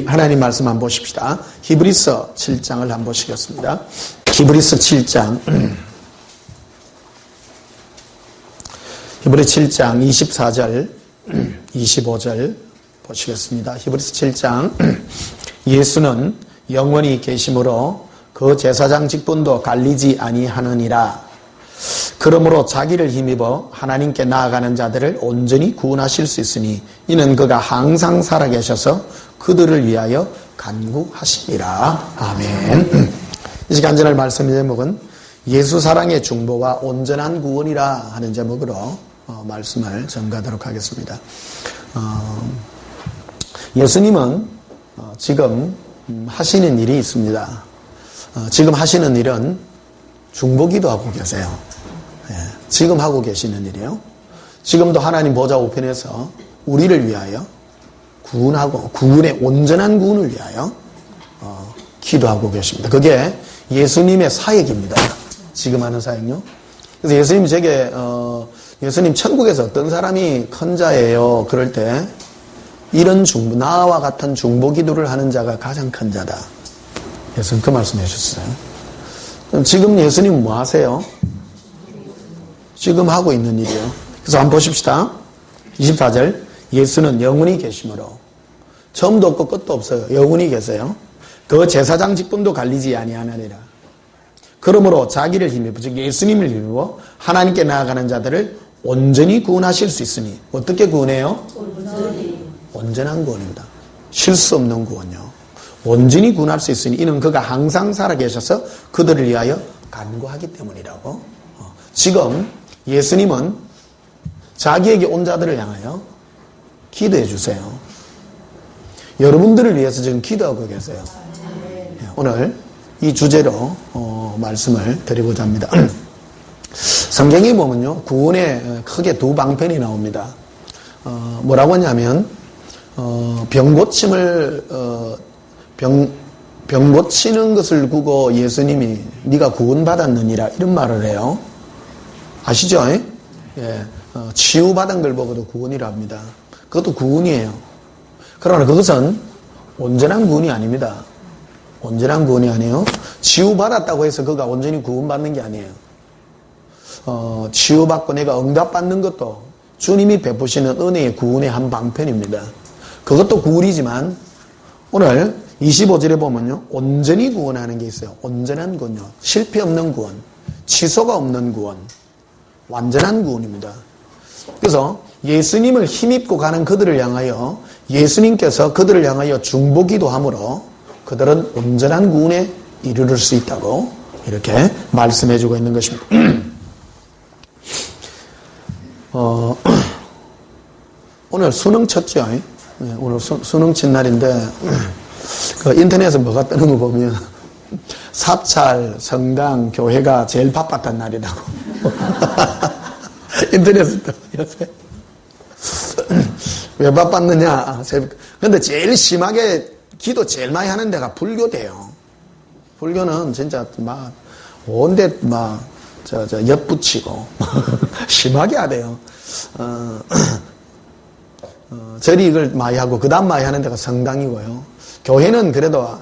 하나님 말씀 한번 보십시다. 히브리서 7장을 한번 보시겠습니다. 히브리서 7장 히브리 7장 24절 25절 보시겠습니다. 히브리서 7장 예수는 영원히 계심으로 그 제사장 직분도 갈리지 아니하느니라. 그러므로 자기를 힘입어 하나님께 나아가는 자들을 온전히 구원하실 수 있으니 이는 그가 항상 살아계셔서 그들을 위하여 간구하시니라. 아멘. 이 시간 전할 말씀의 제목은 예수 사랑의 중보와 온전한 구원이라 하는 제목으로 말씀을 전가하도록 하겠습니다. 예수님은 지금 하시는 일이 있습니다. 지금 하시는 일은 중보기도 하고 계세요. 지금 하고 계시는 일이에요. 지금도 하나님 보좌 우편에서 우리를 위하여 구원하고 구원의 온전한 구원을 위하여 기도하고 계십니다. 그게 예수님의 사역입니다. 지금 하는 사역요. 그래서 예수님이 제게 예수님 천국에서 어떤 사람이 큰 자예요. 그럴 때 이런 중보, 나와 같은 중보 기도를 하는 자가 가장 큰 자다. 예수님 그 말씀 해주셨어요. 그럼 지금 예수님 뭐 하세요? 지금 하고 있는 일이에요. 그래서 한번 보십시다. 24절 예수는 영원히 계심으로 처음도 없고 끝도 없어요. 영원히 계세요. 그 제사장 직분도 갈리지 아니하느니라. 그러므로 자기를 힘입어 즉 예수님을 힘입어 하나님께 나아가는 자들을 온전히 구원하실 수 있으니 어떻게 구원해요? 온전한 구원입니다. 실수 없는 구원요. 온전히 구원할 수 있으니 이는 그가 항상 살아계셔서 그들을 위하여 간구하기 때문이라고. 지금 예수님은 자기에게 온 자들을 향하여 기도해 주세요. 여러분들을 위해서 지금 기도하고 계세요. 오늘 이 주제로 말씀을 드리고자 합니다. 성경에 보면요, 구원에 크게 두 방편이 나옵니다. 뭐라고 하냐면 병 고치는 것을 두고 예수님이 네가 구원받았느니라 이런 말을 해요. 아시죠? 예. 치유받은 걸 보고도 구원이라 합니다. 그것도 구원이에요. 그러나 그것은 온전한 구원이 아닙니다. 온전한 구원이 아니에요. 치유받았다고 해서 그가 온전히 구원받는 게 아니에요. 치유받고 내가 응답받는 것도 주님이 베푸시는 은혜의 구원의 한 방편입니다. 그것도 구원이지만 오늘 25절에 보면요, 온전히 구원하는 게 있어요. 온전한 구원요. 실패 없는 구원, 취소가 없는 구원, 완전한 구원입니다. 그래서 예수님을 힘입고 가는 그들을 향하여 예수님께서 그들을 향하여 중보기도 함으로 그들은 온전한 구원에 이르를 수 있다고 이렇게 말씀해주고 있는 것입니다. 오늘 수능 쳤죠? 오늘 수능 친 날인데 그 인터넷에 뭐가 뜨는 거 보면 사찰, 성당, 교회가 제일 바빴단 날이라고. 인터넷에 요새 왜 바빴느냐? 근데 제일 심하게 기도 제일 많이 하는 데가 불교대요. 불교는 진짜 막 온데 막 엿붙이고 심하게 하대요. 절이 이걸 많이 하고 그 다음 많이 하는 데가 성당이고요. 교회는 그래도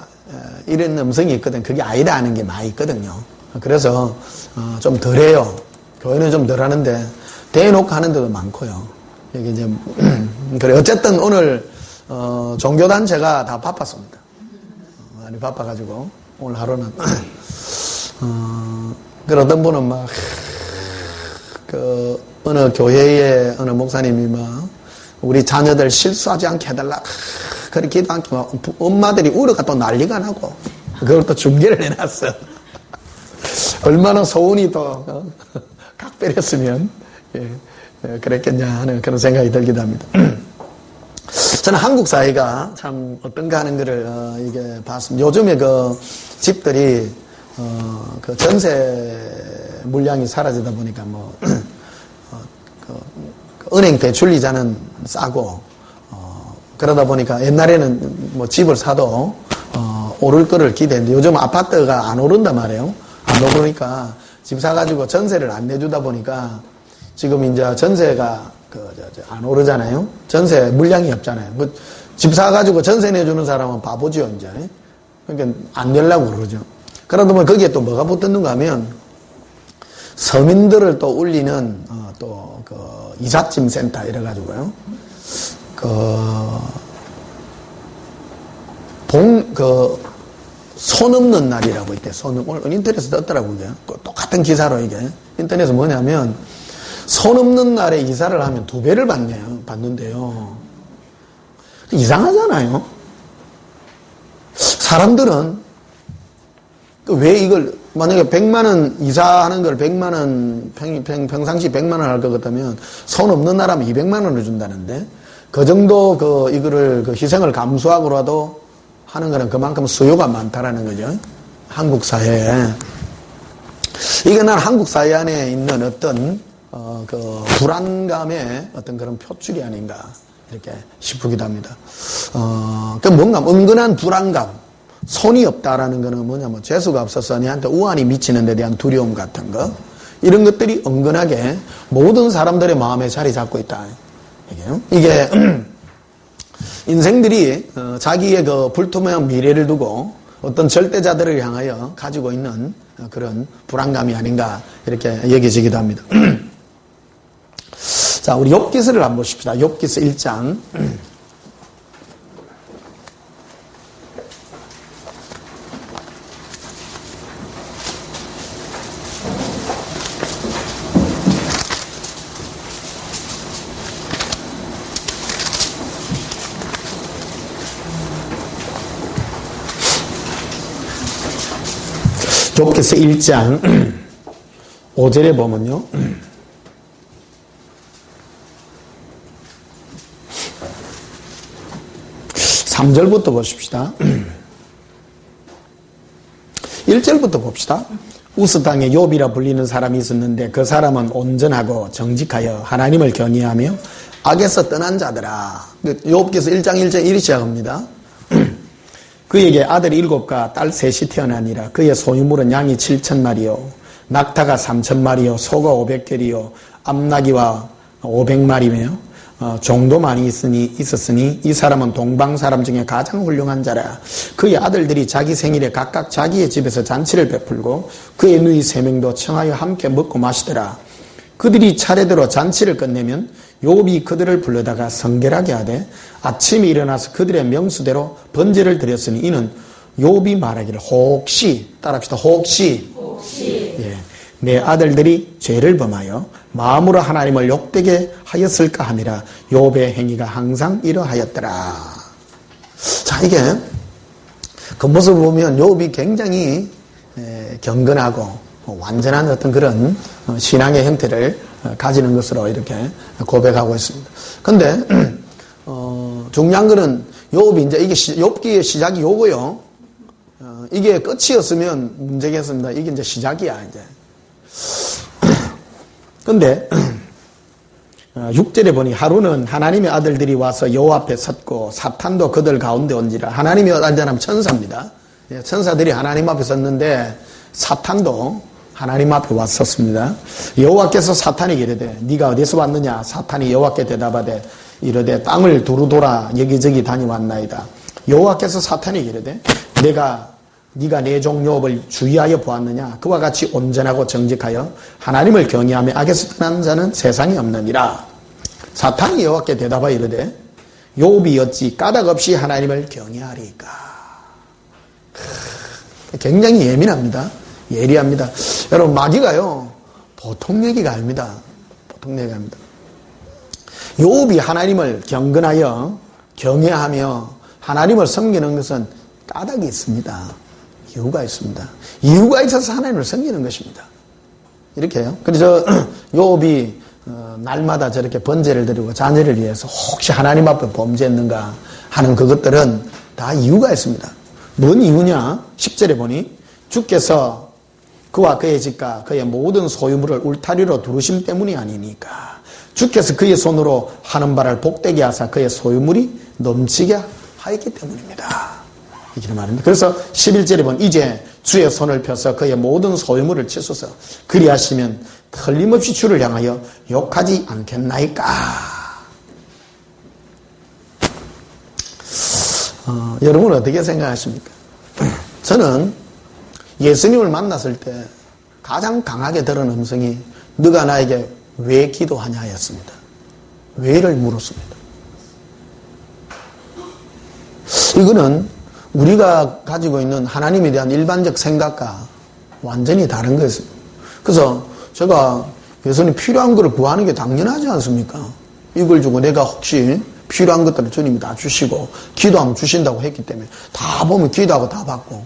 이런 음성이 있거든. 그게 아니다 하는 게 많이 있거든요. 그래서 좀 덜해요. 교회는 좀 덜 하는데 대놓고 하는 데도 많고요. 여기 이제 그래 어쨌든 오늘 종교단체가 다 바빴습니다. 많이 바빠가지고 오늘 하루는 그 어떤 분은 막 그 어느 교회의 어느 목사님이 막 우리 자녀들 실수하지 않게 해달라 그렇게 기도 않게 막 엄마들이 우려가 또 난리가 나고 그걸 또 중계를 해놨어요. 얼마나 소운이 또 각별했으면 그랬겠냐 하는 그런 생각이 들기도 합니다. 저는 한국 사회가 참 어떤가 하는 거를 이게 봤습니다. 요즘에 그 집들이 그 전세 물량이 사라지다 보니까 뭐 그 은행 대출 이자는 싸고 그러다 보니까 옛날에는 뭐 집을 사도 오를 거를 기대했는데 요즘 아파트가 안 오른단 말이에요. 안 오르니까 집 사가지고 전세를 안 내주다 보니까 지금 이제 전세가 안 오르잖아요. 전세 물량이 없잖아요. 집 사가지고 전세 내주는 사람은 바보죠, 이제. 그러니까 안 되려고 그러죠. 그러다 보면 거기에 또 뭐가 붙었는가 하면 서민들을 또 울리는 또 그 이삿짐 센터 이래가지고요. 손 없는 날이라고 있대. 오늘 인터넷에 떴더라고요. 이게. 똑같은 기사로 이게. 인터넷에 뭐냐면, 손 없는 날에 이사를 하면 2배를 받는데요. 이상하잖아요. 사람들은, 왜 이걸, 만약에 100만원 이사하는 걸 100만원, 평상시 100만원 할 것 같다면, 손 없는 날 하면 200만원을 준다는데, 그 정도 이거를 희생을 감수하고라도 하는 거는 그만큼 수요가 많다라는 거죠. 한국 사회에. 이게 난 한국 사회 안에 있는 어떤, 불안감의 어떤 그런 표출이 아닌가, 이렇게 싶기도 합니다. 뭔가 은근한 불안감. 손이 없다라는 거는 뭐냐면 재수가 없어서 니한테 우환이 미치는 데 대한 두려움 같은 거. 이런 것들이 은근하게 모든 사람들의 마음에 자리 잡고 있다. 이게 인생들이 자기의 그 불투명한 미래를 두고 어떤 절대자들을 향하여 가지고 있는 그런 불안감이 아닌가 이렇게 여겨지기도 합니다. 자, 우리 욥기서를 한번 보십시다. 욥기서 1장. 욥기서 1장 5절에 보면요. 3절부터 보십시다. 1절부터 봅시다. 우스 땅에 욥이라 불리는 사람이 있었는데 그 사람은 온전하고 정직하여 하나님을 경외하며 악에서 떠난 자더라. 욥기서 1장 1절 이리 시작합니다. 그에게 아들이 7과 딸 3이 태어나니라. 그의 소유물은 양이 7,000마리요 낙타가 3,000마리요 소가 500결이요 암나귀와 500마리며 종도 많이 있었으니 이 사람은 동방 사람 중에 가장 훌륭한 자라. 그의 아들들이 자기 생일에 각각 자기의 집에서 잔치를 베풀고 그의 누이 3명도 청하여 함께 먹고 마시더라. 그들이 차례대로 잔치를 끝내면 욥이 그들을 불러다가 성결하게 하되 아침에 일어나서 그들의 명수대로 번제를 드렸으니 이는 욥이 말하기를 혹시 따라합시다. 혹시 예, 내 아들들이 죄를 범하여 마음으로 하나님을 욕되게 하였을까 하니라. 욥의 행위가 항상 이러하였더라. 자, 이게 겉모습을 보면 욥이 굉장히 경건하고 완전한 어떤 그런 신앙의 형태를 가지는 것으로 이렇게 고백하고 있습니다. 근데 중요한 거는 욥이 이제 이게 욥기의 시작이 요거요. 이게 끝이었으면 문제겠습니다. 이게 이제 시작이야 이제. 근데 6절에 보니 하루는 하나님의 아들들이 와서 여호와 앞에 섰고 사탄도 그들 가운데 온지라. 하나님이 앉아나면 천사입니다. 천사들이 하나님 앞에 섰는데 사탄도 하나님 앞에 왔었습니다. 여호와께서 사탄에게 이르되 네가 어디서 왔느냐. 사탄이 여호와께 대답하되 이르되 땅을 두루돌아 여기저기 다녀왔나이다. 여호와께서 사탄에게 이르되 네가 내 종 욥을 주의하여 보았느냐. 그와 같이 온전하고 정직하여 하나님을 경외하며 악에서 떠난 자는 세상에 없느니라. 사탄이 여호와께 대답하여 이르되 욥이 어찌 까닭 없이 하나님을 경외하리까. 굉장히 예민합니다. 예리합니다. 여러분 마귀가요 보통 얘기가 아닙니다. 보통 얘기가 아닙니다. 욥이 하나님을 경건하여 경외하며 하나님을 섬기는 것은 까닭이 있습니다. 이유가 있습니다. 이유가 있어서 하나님을 섬기는 것입니다. 이렇게요. 그래서 욥이 날마다 저렇게 번제를 드리고 자녀를 위해서 혹시 하나님 앞에 범죄했는가 하는 그것들은 다 이유가 있습니다. 뭔 이유냐? 10절에 보니 주께서 그와 그의 집과 그의 모든 소유물을 울타리로 두르심 때문이 아니니까. 주께서 그의 손으로 하는 바를 복되게 하사 그의 소유물이 넘치게 하였기 때문입니다. 이렇게 말입니다. 그래서 11절에 보면 이제 주의 손을 펴서 그의 모든 소유물을 치소서. 그리하시면 틀림없이 주를 향하여 욕하지 않겠나이까. 여러분은 어떻게 생각하십니까? 저는 예수님을 만났을 때 가장 강하게 들은 음성이 너가 나에게 왜 기도하냐 였습니다. 왜를 물었습니다. 이거는 우리가 가지고 있는 하나님에 대한 일반적 생각과 완전히 다른 것입니다. 그래서 제가 예수님 필요한 것을 구하는 게 당연하지 않습니까? 이걸 주고 내가 혹시 필요한 것들을 주님이 다 주시고 기도하면 주신다고 했기 때문에 다 보면 기도하고 다 받고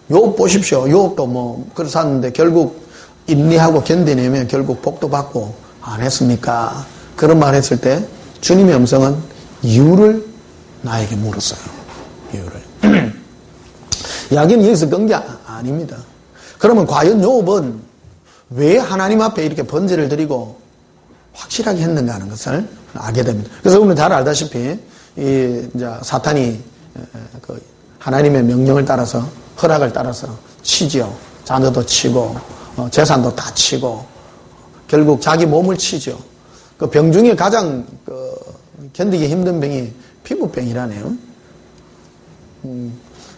욥 보십시오. 욥도 뭐 그래서 샀는데 결국 인내하고 견뎌내면 결국 복도 받고 안 했습니까? 그런 말 했을 때 주님의 음성은 이유를 나에게 물었어요. 이유를. 이야기는 여기서 끈 게 아닙니다. 그러면 과연 욥은 왜 하나님 앞에 이렇게 번제를 드리고 확실하게 했는가 하는 것을 알게 됩니다. 그래서 우리는 잘 알다시피 이제 사탄이 그 하나님의 명령을 따라서 허락을 따라서 치지요. 자녀도 치고 재산도 다 치고 결국 자기 몸을 치죠. 그 병 중에 가장 견디기 힘든 병이 피부병이라네요.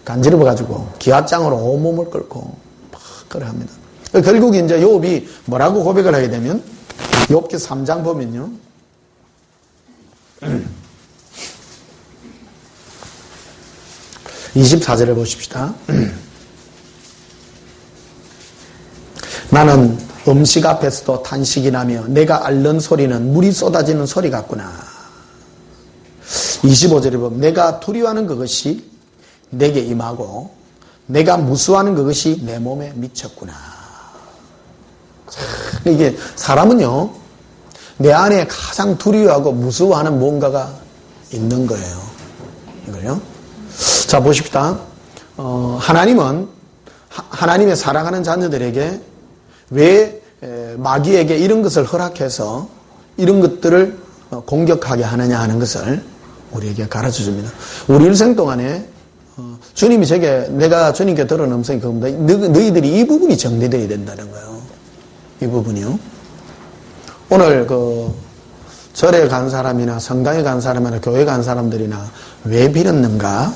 간지러워가지고 기와장으로 온몸을 끓고 막 그래 합니다. 결국 이제 욥이 뭐라고 고백을 하게 되면 욥기 3장 보면요. 24절을 보십시다. 나는 음식 앞에서도 탄식이 나며 내가 앓는 소리는 물이 쏟아지는 소리 같구나. 25절에 보면 내가 두려워하는 그것이 내게 임하고 내가 무수하는 그것이 내 몸에 미쳤구나. 이게 사람은요 내 안에 가장 두려워하고 무서워하는 뭔가가 있는 거예요. 이걸요. 자 보십시다. 하나님은 하나님의 사랑하는 자녀들에게 왜 마귀에게 이런 것을 허락해서 이런 것들을 공격하게 하느냐 하는 것을 우리에게 가르쳐 줍니다. 우리 일생 동안에 주님이 내가 주님께 들은 음성이 그겁니다. 너희들이 이 부분이 정리되어야 된다는 거예요. 이 부분이요. 오늘 절에 간 사람이나 성당에 간 사람이나 교회 간 사람들이나 왜 빌었는가?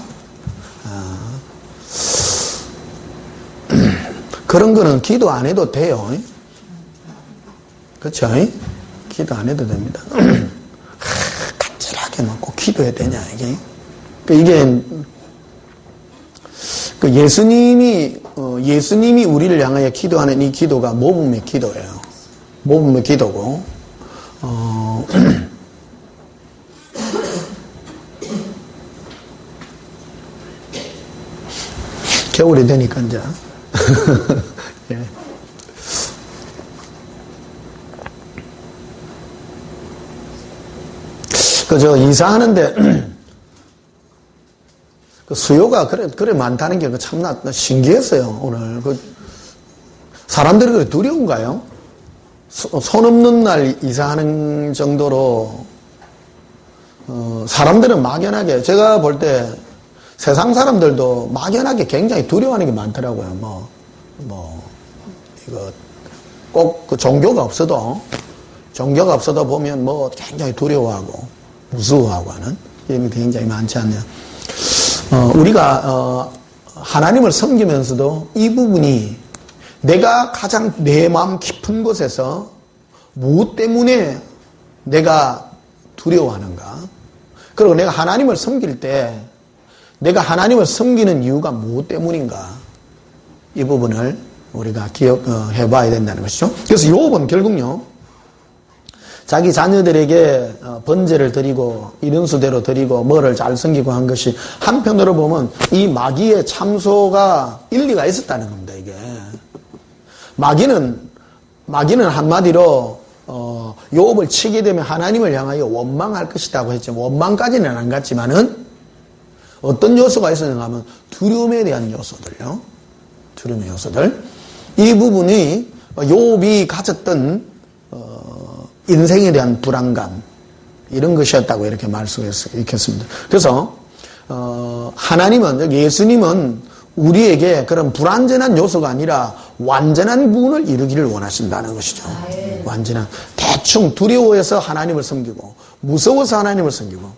그런 거는 기도 안 해도 돼요. 그렇죠? 기도 안 해도 됩니다. 간절하게 막 꼭 기도해야 되냐 이게? 이게 예수님이 우리를 향하여 기도하는 이 기도가 모범의 기도예요. 모범의 기도고 겨울이 되니까 이제 예. 저 이사하는데 수요가 그래 많다는 게 참나 신기했어요. 오늘 사람들이 그래 두려운가요? 손 없는 날 이사하는 정도로 사람들은 막연하게 제가 볼 때 세상 사람들도 막연하게 굉장히 두려워하는 게 많더라고요. 이거 꼭 종교가 없어도 보면 굉장히 두려워하고 무서워하고 하는 이런 게 굉장히 많지 않냐. 우리가 하나님을 섬기면서도 이 부분이 내가 가장 내 마음 깊은 곳에서 무엇 때문에 내가 두려워하는가? 그리고 내가 하나님을 섬길 때 내가 하나님을 섬기는 이유가 무엇 때문인가? 이 부분을 우리가 기억해 봐야 된다는 것이죠. 그래서 욥은 결국요. 자기 자녀들에게 번제를 드리고 이런 수대로 드리고 뭐를 잘 섬기고 한 것이 한편으로 보면 이 마귀의 참소가 일리가 있었다는 겁니다. 이게 마귀는 한마디로 욥을 치게 되면 하나님을 향하여 원망할 것이라고 했죠. 원망까지는 안 갔지만은 어떤 요소가 있었는가 하면 두려움에 대한 요소들요. 두려움의 요소들. 이 부분이 욥이 가졌던 인생에 대한 불안감 이런 것이었다고 이렇게 말씀했습니다. 그래서 하나님은 예수님은 우리에게 그런 불완전한 요소가 아니라 완전한 부분을 이루기를 원하신다는 것이죠. 완전한 대충 두려워해서 하나님을 섬기고 무서워서 하나님을 섬기고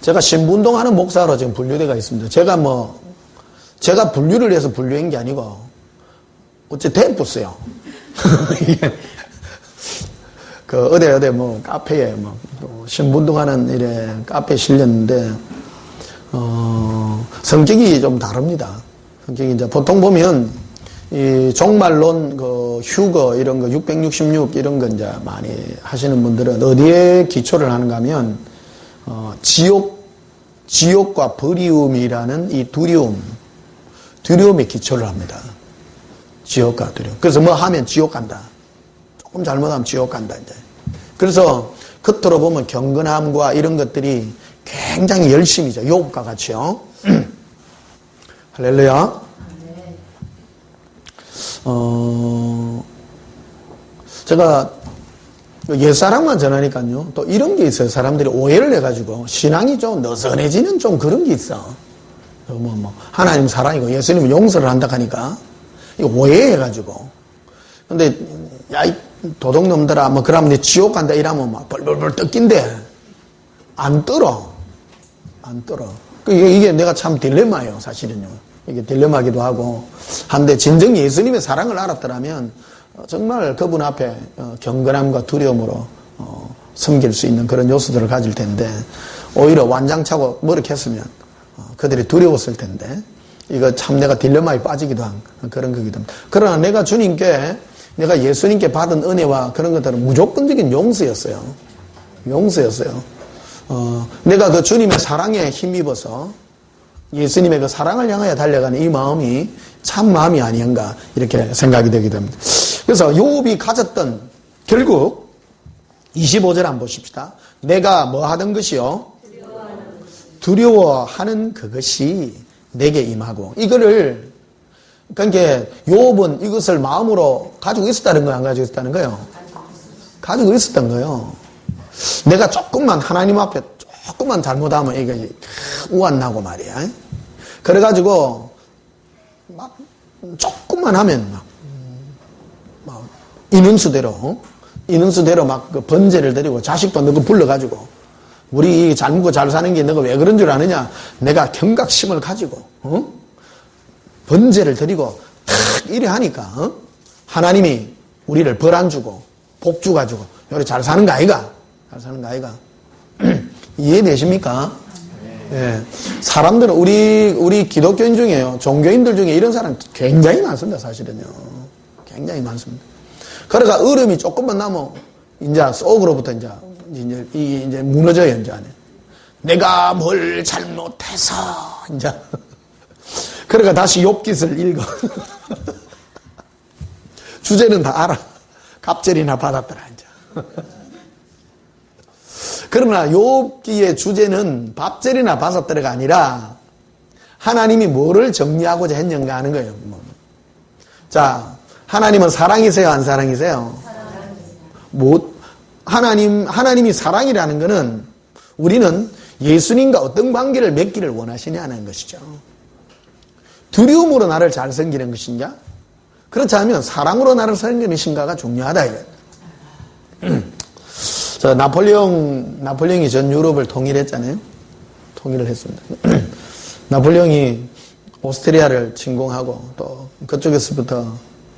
제가 신분운동하는 목사로 지금 분류대가 있습니다. 제가 분류를 해서 분류한 게 아니고, 어째 대pus어요. 어디 카페에 신분운동하는 일에 카페에 실렸는데, 성격이 좀 다릅니다. 성격이 이제 보통 보면, 이 종말론, 휴거, 이런 거, 666, 이런 거 이제 많이 하시는 분들은 어디에 기초를 하는가 하면, 지옥과 버리움이라는 이 두려움에 기초를 합니다. 지옥과 두려움. 그래서 뭐 하면 지옥 간다. 조금 잘못하면 지옥 간다, 이제. 그래서 겉으로 보면 경건함과 이런 것들이 굉장히 열심이죠. 욥과 같이요. 할렐루야. 제가 옛사랑만 전하니까요. 또 이런 게 있어요. 사람들이 오해를 해가지고 신앙이 좀 느슨해지는 좀 그런 게 있어. 하나님 사랑이고 예수님은 용서를 한다 하니까 이거 오해해가지고. 근데 야, 이 도둑놈들아, 그러면 네 지옥 간다 이러면 막 벌벌벌 뜯긴데 안 떨어. 이게 내가 참 딜레마예요, 사실은요. 이게 딜레마기도 하고 한데 진정 예수님의 사랑을 알았더라면 정말 그분 앞에 경건함과 두려움으로 섬길 수 있는 그런 요소들을 가질 텐데 오히려 완장차고 머쓱했으면 그들이 두려웠을 텐데 이거 참 내가 딜레마에 빠지기도 한 그런 거기도 합니다. 그러나 내가 예수님께 받은 은혜와 그런 것들은 무조건적인 용서였어요. 내가 그 주님의 사랑에 힘입어서 예수님의 그 사랑을 향하여 달려가는 이 마음이 참 마음이 아니었가 이렇게 생각이 되게 됩니다. 그래서 욥이 가졌던 결국 25절 한번 보십시다. 내가 뭐 하던 것이요? 두려워하는 그것이 내게 임하고 이거를 그러니까 욥은 이것을 마음으로 가지고 있었다는 거예요? 안 가지고 있었다는 거예요? 가지고 있었던 거예요. 내가 조금만 하나님 앞에 조금만 잘못하면 이게 우안나고 말이야. 그래가지고 막 조금만 하면 막 인원수대로 막 그 번제를 드리고 자식도 너가 불러가지고 우리 잘 먹고 잘 사는 게 너가 왜 그런 줄 아느냐? 내가 경각심을 가지고 번제를 드리고 탁 이래 하니까 하나님이 우리를 벌 안 주고 복 주가지고 요리 잘 사는 거 아이가? 잘 사는 거 아이가? 이해되십니까? 예. 사람들은 우리 기독교인 중에요. 종교인들 중에 이런 사람 굉장히 많습니다, 사실은요. 굉장히 많습니다. 그러니까 얼음이 조금만 나면 이제 속으로부터 이제 무너져요, 이제 안에. 내가 뭘 잘못해서 이제. 그러니까 다시 욥기를 읽어. 주제는 다 알아. 갑절이나 받았더라, 이제. 그러나 욥기의 주제는 밥절이나 받았더라가 아니라 하나님이 뭐를 정리하고자 했는가 하는 거예요. 자, 하나님은 사랑이세요, 안 사랑이세요? 하나님이 사랑이라는 것은 우리는 예수님과 어떤 관계를 맺기를 원하시냐는 것이죠. 두려움으로 나를 잘 섬기는 것인가? 그렇지 않으면 사랑으로 나를 섬기는 것인가가 중요하다. 자, 나폴레옹이 전 유럽을 통일했잖아요. 통일을 했습니다. 나폴레옹이 오스트리아를 침공하고 또 그쪽에서부터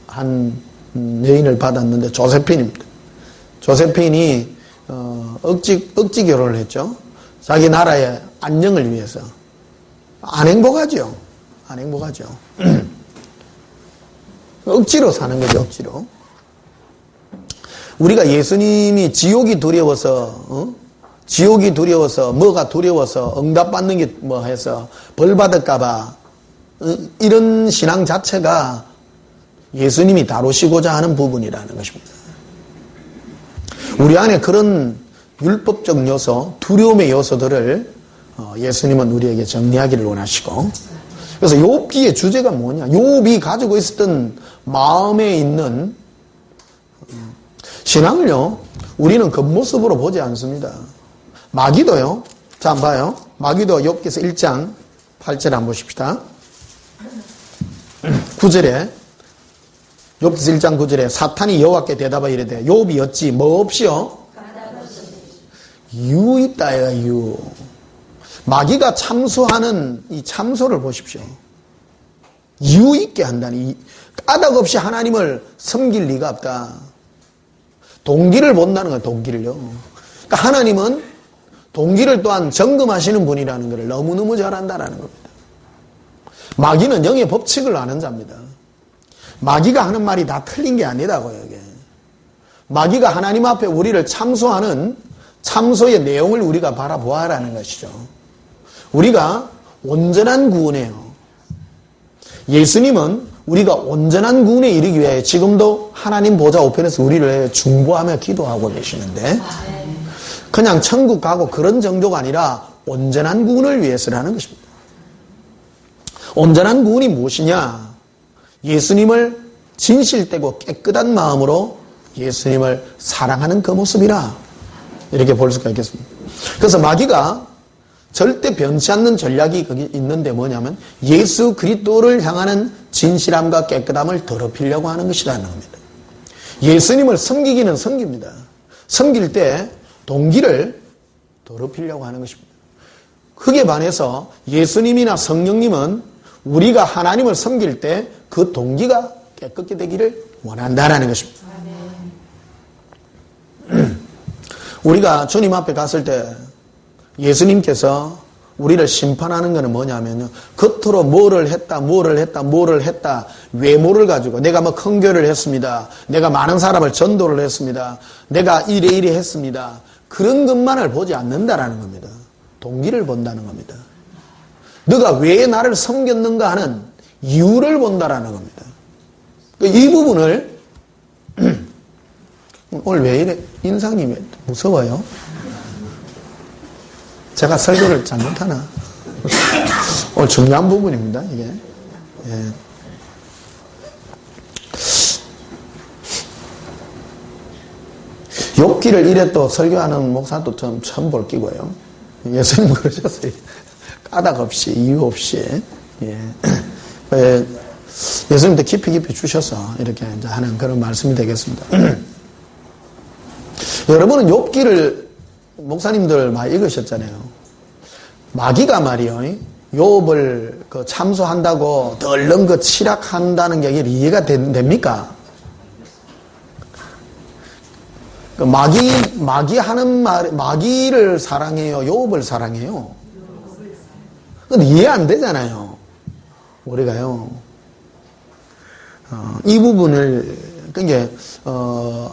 한 여인을 받았는데 조세핀입니다. 조세핀이 억지 결혼을 했죠. 자기 나라의 안녕을 위해서. 안 행복하죠. 억지로 사는 거죠, 억지로. 우리가 예수님이 지옥이 두려워서, 뭐가 두려워서, 응답받는 게 뭐 해서, 벌 받을까봐, 이런 신앙 자체가 예수님이 다루시고자 하는 부분이라는 것입니다. 우리 안에 그런 율법적 요소, 두려움의 요소들을 예수님은 우리에게 정리하기를 원하시고, 그래서 욥기의 주제가 뭐냐? 욥이 가지고 있었던 마음에 있는 신앙을요, 우리는 겉모습으로 보지 않습니다. 마귀도요, 자, 한번 봐요. 마귀도 욥기서 1장 8절 한번 보십시다. 9절에, 욥기서 1장 9절에 사탄이 여호와께 대답하여 이르되 욥이 어찌 뭐 없이요? 유 있다, 유. 마귀가 참소하는 이 참소를 보십시오. 이유 있게 한다니. 까닭 없이 하나님을 섬길 리가 없다. 동기를 본다는 거예요. 동기를요. 그러니까 하나님은 동기를 또한 점검하시는 분이라는 것을 너무너무 잘 안다라는 겁니다. 마귀는 영의 법칙을 아는 자입니다. 마귀가 하는 말이 다 틀린 게 아니다고요. 이게. 마귀가 하나님 앞에 우리를 참소하는 참소의 내용을 우리가 바라보아라는 것이죠. 우리가 온전한 구원이에요. 예수님은 우리가 온전한 구원에 이르기 위해 지금도 하나님 보좌 우편에서 우리를 중보하며 기도하고 계시는데 그냥 천국 가고 그런 정도가 아니라 온전한 구원을 위해서라는 것입니다. 온전한 구원이 무엇이냐? 예수님을 진실되고 깨끗한 마음으로 예수님을 사랑하는 그 모습이라 이렇게 볼 수가 있겠습니다. 그래서 마귀가 절대 변치 않는 전략이 거기 있는데 뭐냐면 예수 그리스도를 향하는 진실함과 깨끗함을 더럽히려고 하는 것이라는 겁니다. 예수님을 섬기기는 섬깁니다. 섬길 때 동기를 더럽히려고 하는 것입니다. 그에 반해서 예수님이나 성령님은 우리가 하나님을 섬길 때 그 동기가 깨끗게 되기를 원한다라는 것입니다. 우리가 주님 앞에 갔을 때 예수님께서 우리를 심판하는 것은 뭐냐면요. 겉으로 뭐를 했다, 외모를 가지고 내가 뭐 큰교를 했습니다. 내가 많은 사람을 전도를 했습니다. 내가 이래 했습니다. 그런 것만을 보지 않는다라는 겁니다. 동기를 본다는 겁니다. 너가 왜 나를 섬겼는가 하는 이유를 본다라는 겁니다. 이 부분을 오늘 왜 이래 인상이 무서워요? 제가 설교를 잘못하나? 오늘 중요한 부분입니다, 이게. 예. 욥기를 이래 또 설교하는 목사도 처음 볼 끼고요. 예수님 그러셨어요. 까닭 없이, 이유 없이. 예. 예수님도 깊이 주셔서 이렇게 이제 하는 그런 말씀이 되겠습니다. 여러분은 욥기를 목사님들 많이 읽으셨잖아요. 마귀가 말이요, 욥을 참소한다고 덜렁 치락한다는 게 이해가 됩니까? 마귀 하는 말, 마귀를 사랑해요, 욥을 사랑해요? 근데 이해 안 되잖아요. 우리가요, 이 부분을, 그게,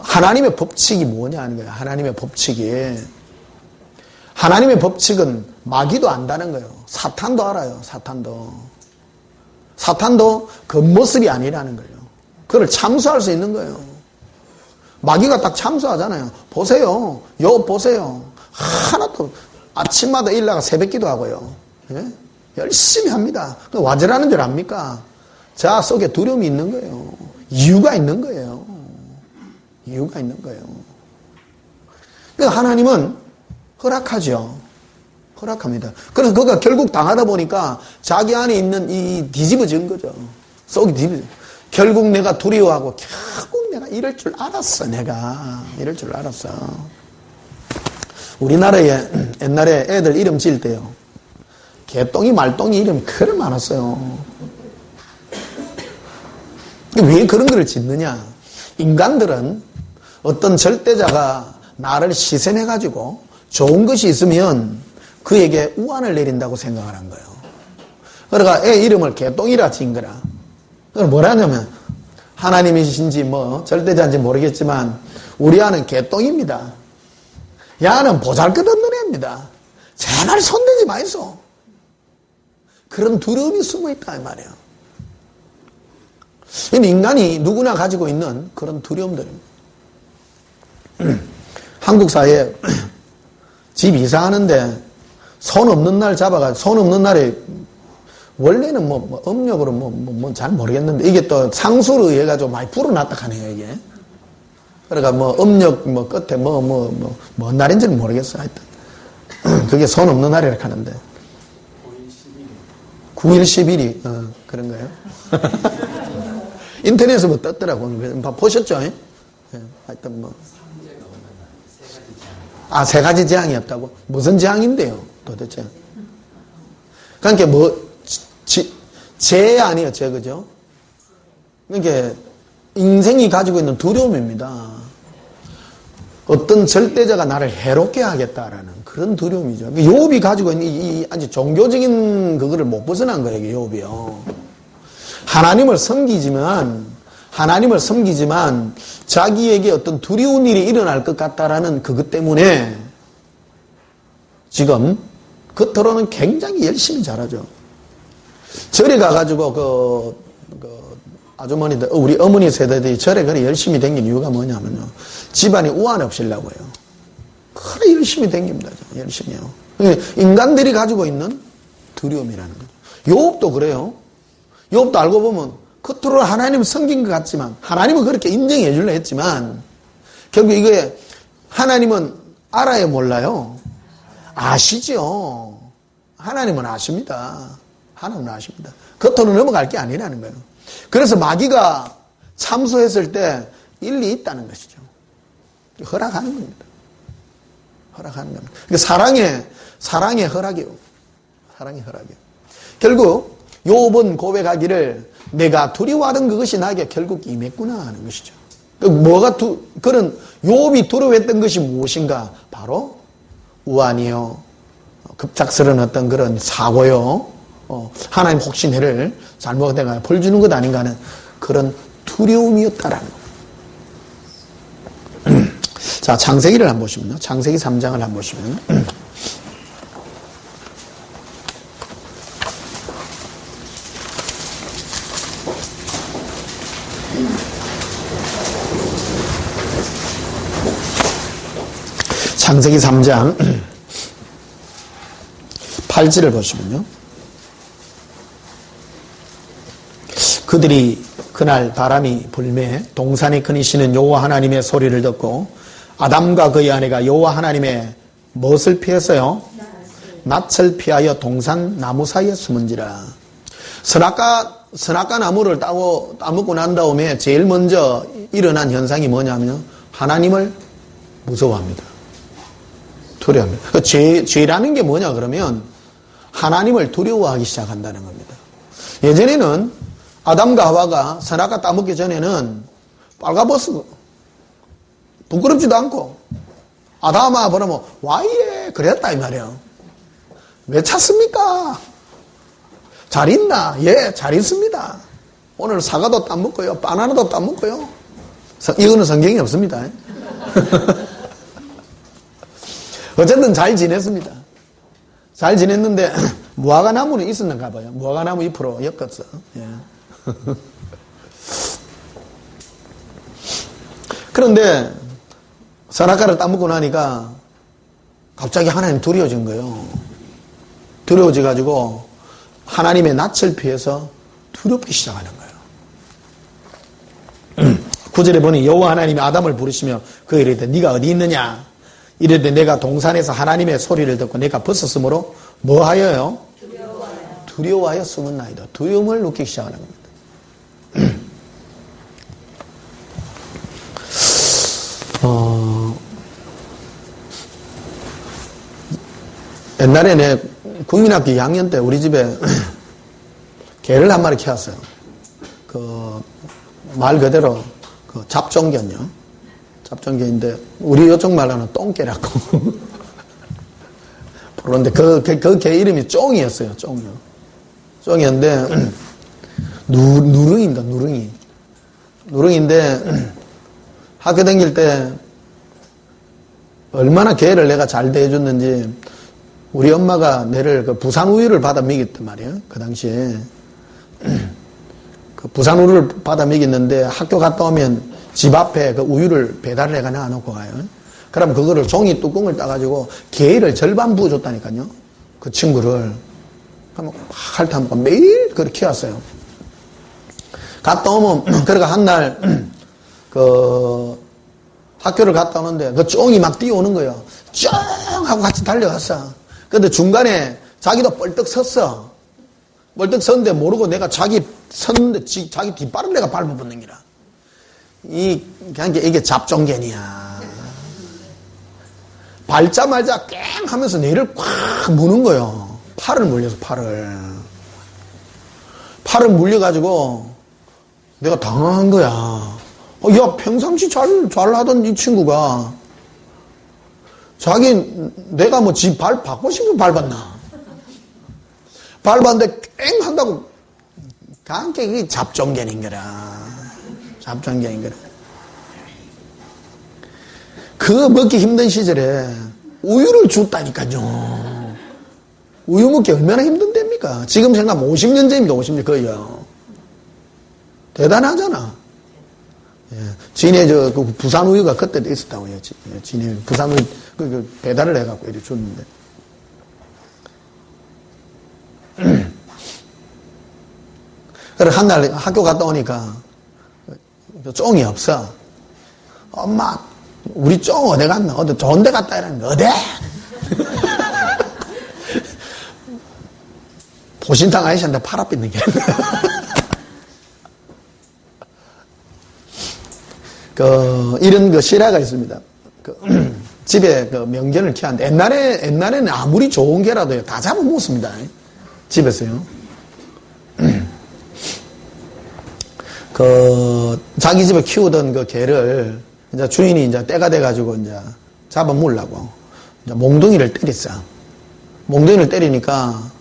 하나님의 법칙이 뭐냐 하는 거예요. 하나님의 법칙이. 하나님의 법칙은 마귀도 안다는 거예요. 사탄도 알아요. 사탄도 겉모습이 아니라는 거예요. 그걸 참수할 수 있는 거예요. 마귀가 딱 참수하잖아요. 보세요. 욥 보세요. 하나도 아침마다 일나가 새벽기도 하고요. 예? 열심히 합니다. 와저라는 줄 압니까? 자 속에 두려움이 있는 거예요. 이유가 있는 거예요. 그러니까 하나님은 허락하죠. 허락합니다. 그래서 그가 결국 당하다 보니까 자기 안에 있는 이 뒤집어진 거죠. 속이 뒤집어진. 결국 내가 두려워하고 결국 내가 이럴 줄 알았어. 우리나라에 옛날에 애들 이름 지을 때요. 개똥이 말똥이 이름 그래 많았어요. 왜 그런 거를 짓느냐? 인간들은 어떤 절대자가 나를 시샘해가지고 좋은 것이 있으면 그에게 우환을 내린다고 생각을 한 거예요. 그러니까 애 이름을 개똥이라 지은 거라. 뭐라 하냐면 하나님이신지 뭐 절대자인지 모르겠지만 우리 아는 개똥입니다. 야는 보잘것없는 애입니다. 제발 손대지 마이소. 그런 두려움이 숨어있다 이 말이에요. 인간이 누구나 가지고 있는 그런 두려움들입니다. 한국 사회에 집 이사하는데 손 없는 날 잡아가지고 손 없는 날에 원래는 뭐 음력으로 잘 모르겠는데 이게 또 상수로 의해 가지고 많이 불어났다 하네요 이게. 그러니까 뭐 음력 끝에 뭔 날인지는 모르겠어요. 하여튼 그게 손 없는 날이라 이렇게 하는데 9일 11이 그런 거예요. 인터넷에서 뭐 떴더라고요. 보셨죠? 예? 하여튼 뭐. 세 가지 재앙이 없다고? 무슨 재앙인데요, 도대체? 그러니까 제 아니에요, 제, 그죠? 그러니까 인생이 가지고 있는 두려움입니다. 어떤 절대자가 나를 해롭게 하겠다라는 그런 두려움이죠. 욥이 가지고 있는 이 아주 종교적인 그거를 못 벗어난 거예요, 욥이요. 하나님을 섬기지만 자기에게 어떤 두려운 일이 일어날 것 같다라는 그것 때문에 지금 겉으로는 굉장히 열심히 잘하죠. 절에 가가지고 아주머니들, 우리 어머니 세대들이 절에 그래 열심히 댕긴 이유가 뭐냐면요. 집안이 우환 없으려고 해요. 그래 열심히 댕깁니다. 열심히요. 인간들이 가지고 있는 두려움이라는 거죠. 욥도 그래요. 욥도 알고 보면 겉으로 하나님을 섬긴 것 같지만 하나님은 그렇게 인정해 주려 했지만 결국 이게 하나님은 알아요, 몰라요? 아시죠. 하나님은 아십니다. 하나님은 아십니다. 겉으로 넘어갈 게 아니라는 거예요. 그래서 마귀가 참소했을 때 일리 있다는 것이죠. 허락하는 겁니다. 허락하는 겁니다. 그러니까 사랑의 허락이요. 사랑의 허락이요. 결국 욥은 고백하기를 내가 두려워하던 그것이 나에게 결국 임했구나 하는 것이죠. 그런 욥이 두려워했던 것이 무엇인가? 바로 우환이요. 급작스러운 어떤 그런 사고요. 하나님 혹시 내를 잘못해가 벌 주는 것 아닌가 하는 그런 두려움이었다라는 거. 자, 창세기를 한번 보시면요. 창세기 3장을 한번 보시면 창세기 3장 8절을 보시면요. 그들이 그날 바람이 불매 동산에 거니시는 여호와 하나님의 소리를 듣고 아담과 그의 아내가 여호와 하나님의 무엇을 피했어요? 낯을 피하여 동산 나무 사이에 숨은지라. 선악과 나무를 따먹고 난 다음에 제일 먼저 일어난 현상이 뭐냐면 하나님을 무서워합니다. 두려워합니다. 죄라는 게 뭐냐 그러면 하나님을 두려워하기 시작한다는 겁니다. 예전에는 아담과 하와가 선악과 따먹기 전에는 빨가벗고 부끄럽지도 않고 아담아 그러면 와이에 그랬다 이 말이에요. 왜 찾습니까? 잘 있나? 예, 잘 있습니다. 오늘 사과도 따먹고요. 바나나도 따먹고요. 이거는 성경이 없습니다. 어쨌든 잘 지냈습니다. 잘 지냈는데 무화과나무는 있었는가 봐요. 무화과나무 잎으로 엮었어. 예. 그런데 선악과를 따먹고 나니까 갑자기 하나님 두려워진 거예요. 두려워져가지고 하나님의 낯을 피해서 두렵기 시작하는 거예요. 9절에 보니 여호와 하나님이 아담을 부르시며 그에게 이르되 네가 어디 있느냐 이르되 내가 동산에서 하나님의 소리를 듣고 내가 벗었으므로 뭐하여요? 두려워하여 숨었나이다. 두려움을 느끼기 시작하는 겁니다. 옛날에 내 국민학교 2학년 때 우리 집에 개를 한 마리 키웠어요. 말 그대로 잡종견요. 잡종견인데 우리 요쪽 말로는 똥개라고. 그런데 그 개 이름이 쫑이었어요. 쫑이요. 쫑이었는데 누렁이입니다. 누렁이. 누렁이인데 학교 다닐 때 얼마나 개를 내가 잘 대해줬는지 우리 엄마가 내를 부산 우유를 받아 먹였단 말이에요. 그 당시에. 그 부산 우유를 받아 먹였는데 학교 갔다 오면 집 앞에 그 우유를 배달을 해가 놔놓고 가요. 그럼 그거를 종이 뚜껑을 따가지고 게를 절반 부어줬다니까요. 그 친구를. 그럼 핥아먹고 매일 그렇게 키웠어요. 갔다 오면, 그러니까 한날, 학교를 갔다 오는데 그 쫑이 막 뛰어오는 거예요. 쫑! 하고 같이 달려갔어. 근데 중간에 자기도 뻘떡 섰어. 뻘떡 섰는데 모르고 내가 자기 섰는데 자기 뒷발을 내가 밟아붙는 기라. 이게 잡종견이야. 밟자마자 깽 하면서 뇌를 꽉 무는 거예요. 팔을 물려서 팔을 물려가지고 내가 당황한 거야. 야, 평상시 잘하던 이 친구가 내가 뭐 지 발 밟고 싶은 밟았나? 밟았는데 땡 한다고 그게 이게 잡종견인 거라. 그거 먹기 힘든 시절에 우유를 줬다니까요. 우유 먹기 얼마나 힘든답니까? 지금 생각하면 50년 전입니다. 50년 거의요. 대단하잖아. 예. 진해 그 부산 우유가 그때도 있었다고요. 진해 부산 우유 배달을 해갖고 이렇게 줬는데. 그래 한날 학교 갔다 오니까 쫑이 없어. 엄마 우리 쫑 어디 갔나? 어디 좋은 데 갔다 이러는데 어디? 보신탕 아저씨한테 팔 앞에 있는 게 이런 실화가 있습니다. 집에 명견을 키웠는데 옛날에는 아무리 좋은 개라도요 다 잡아먹습니다. 집에서요. 자기 집에 키우던 그 개를 이제 주인이 이제 때가 돼가지고 이제 잡아먹으려고 이제 몽둥이를 때렸어. 몽둥이를 때리니까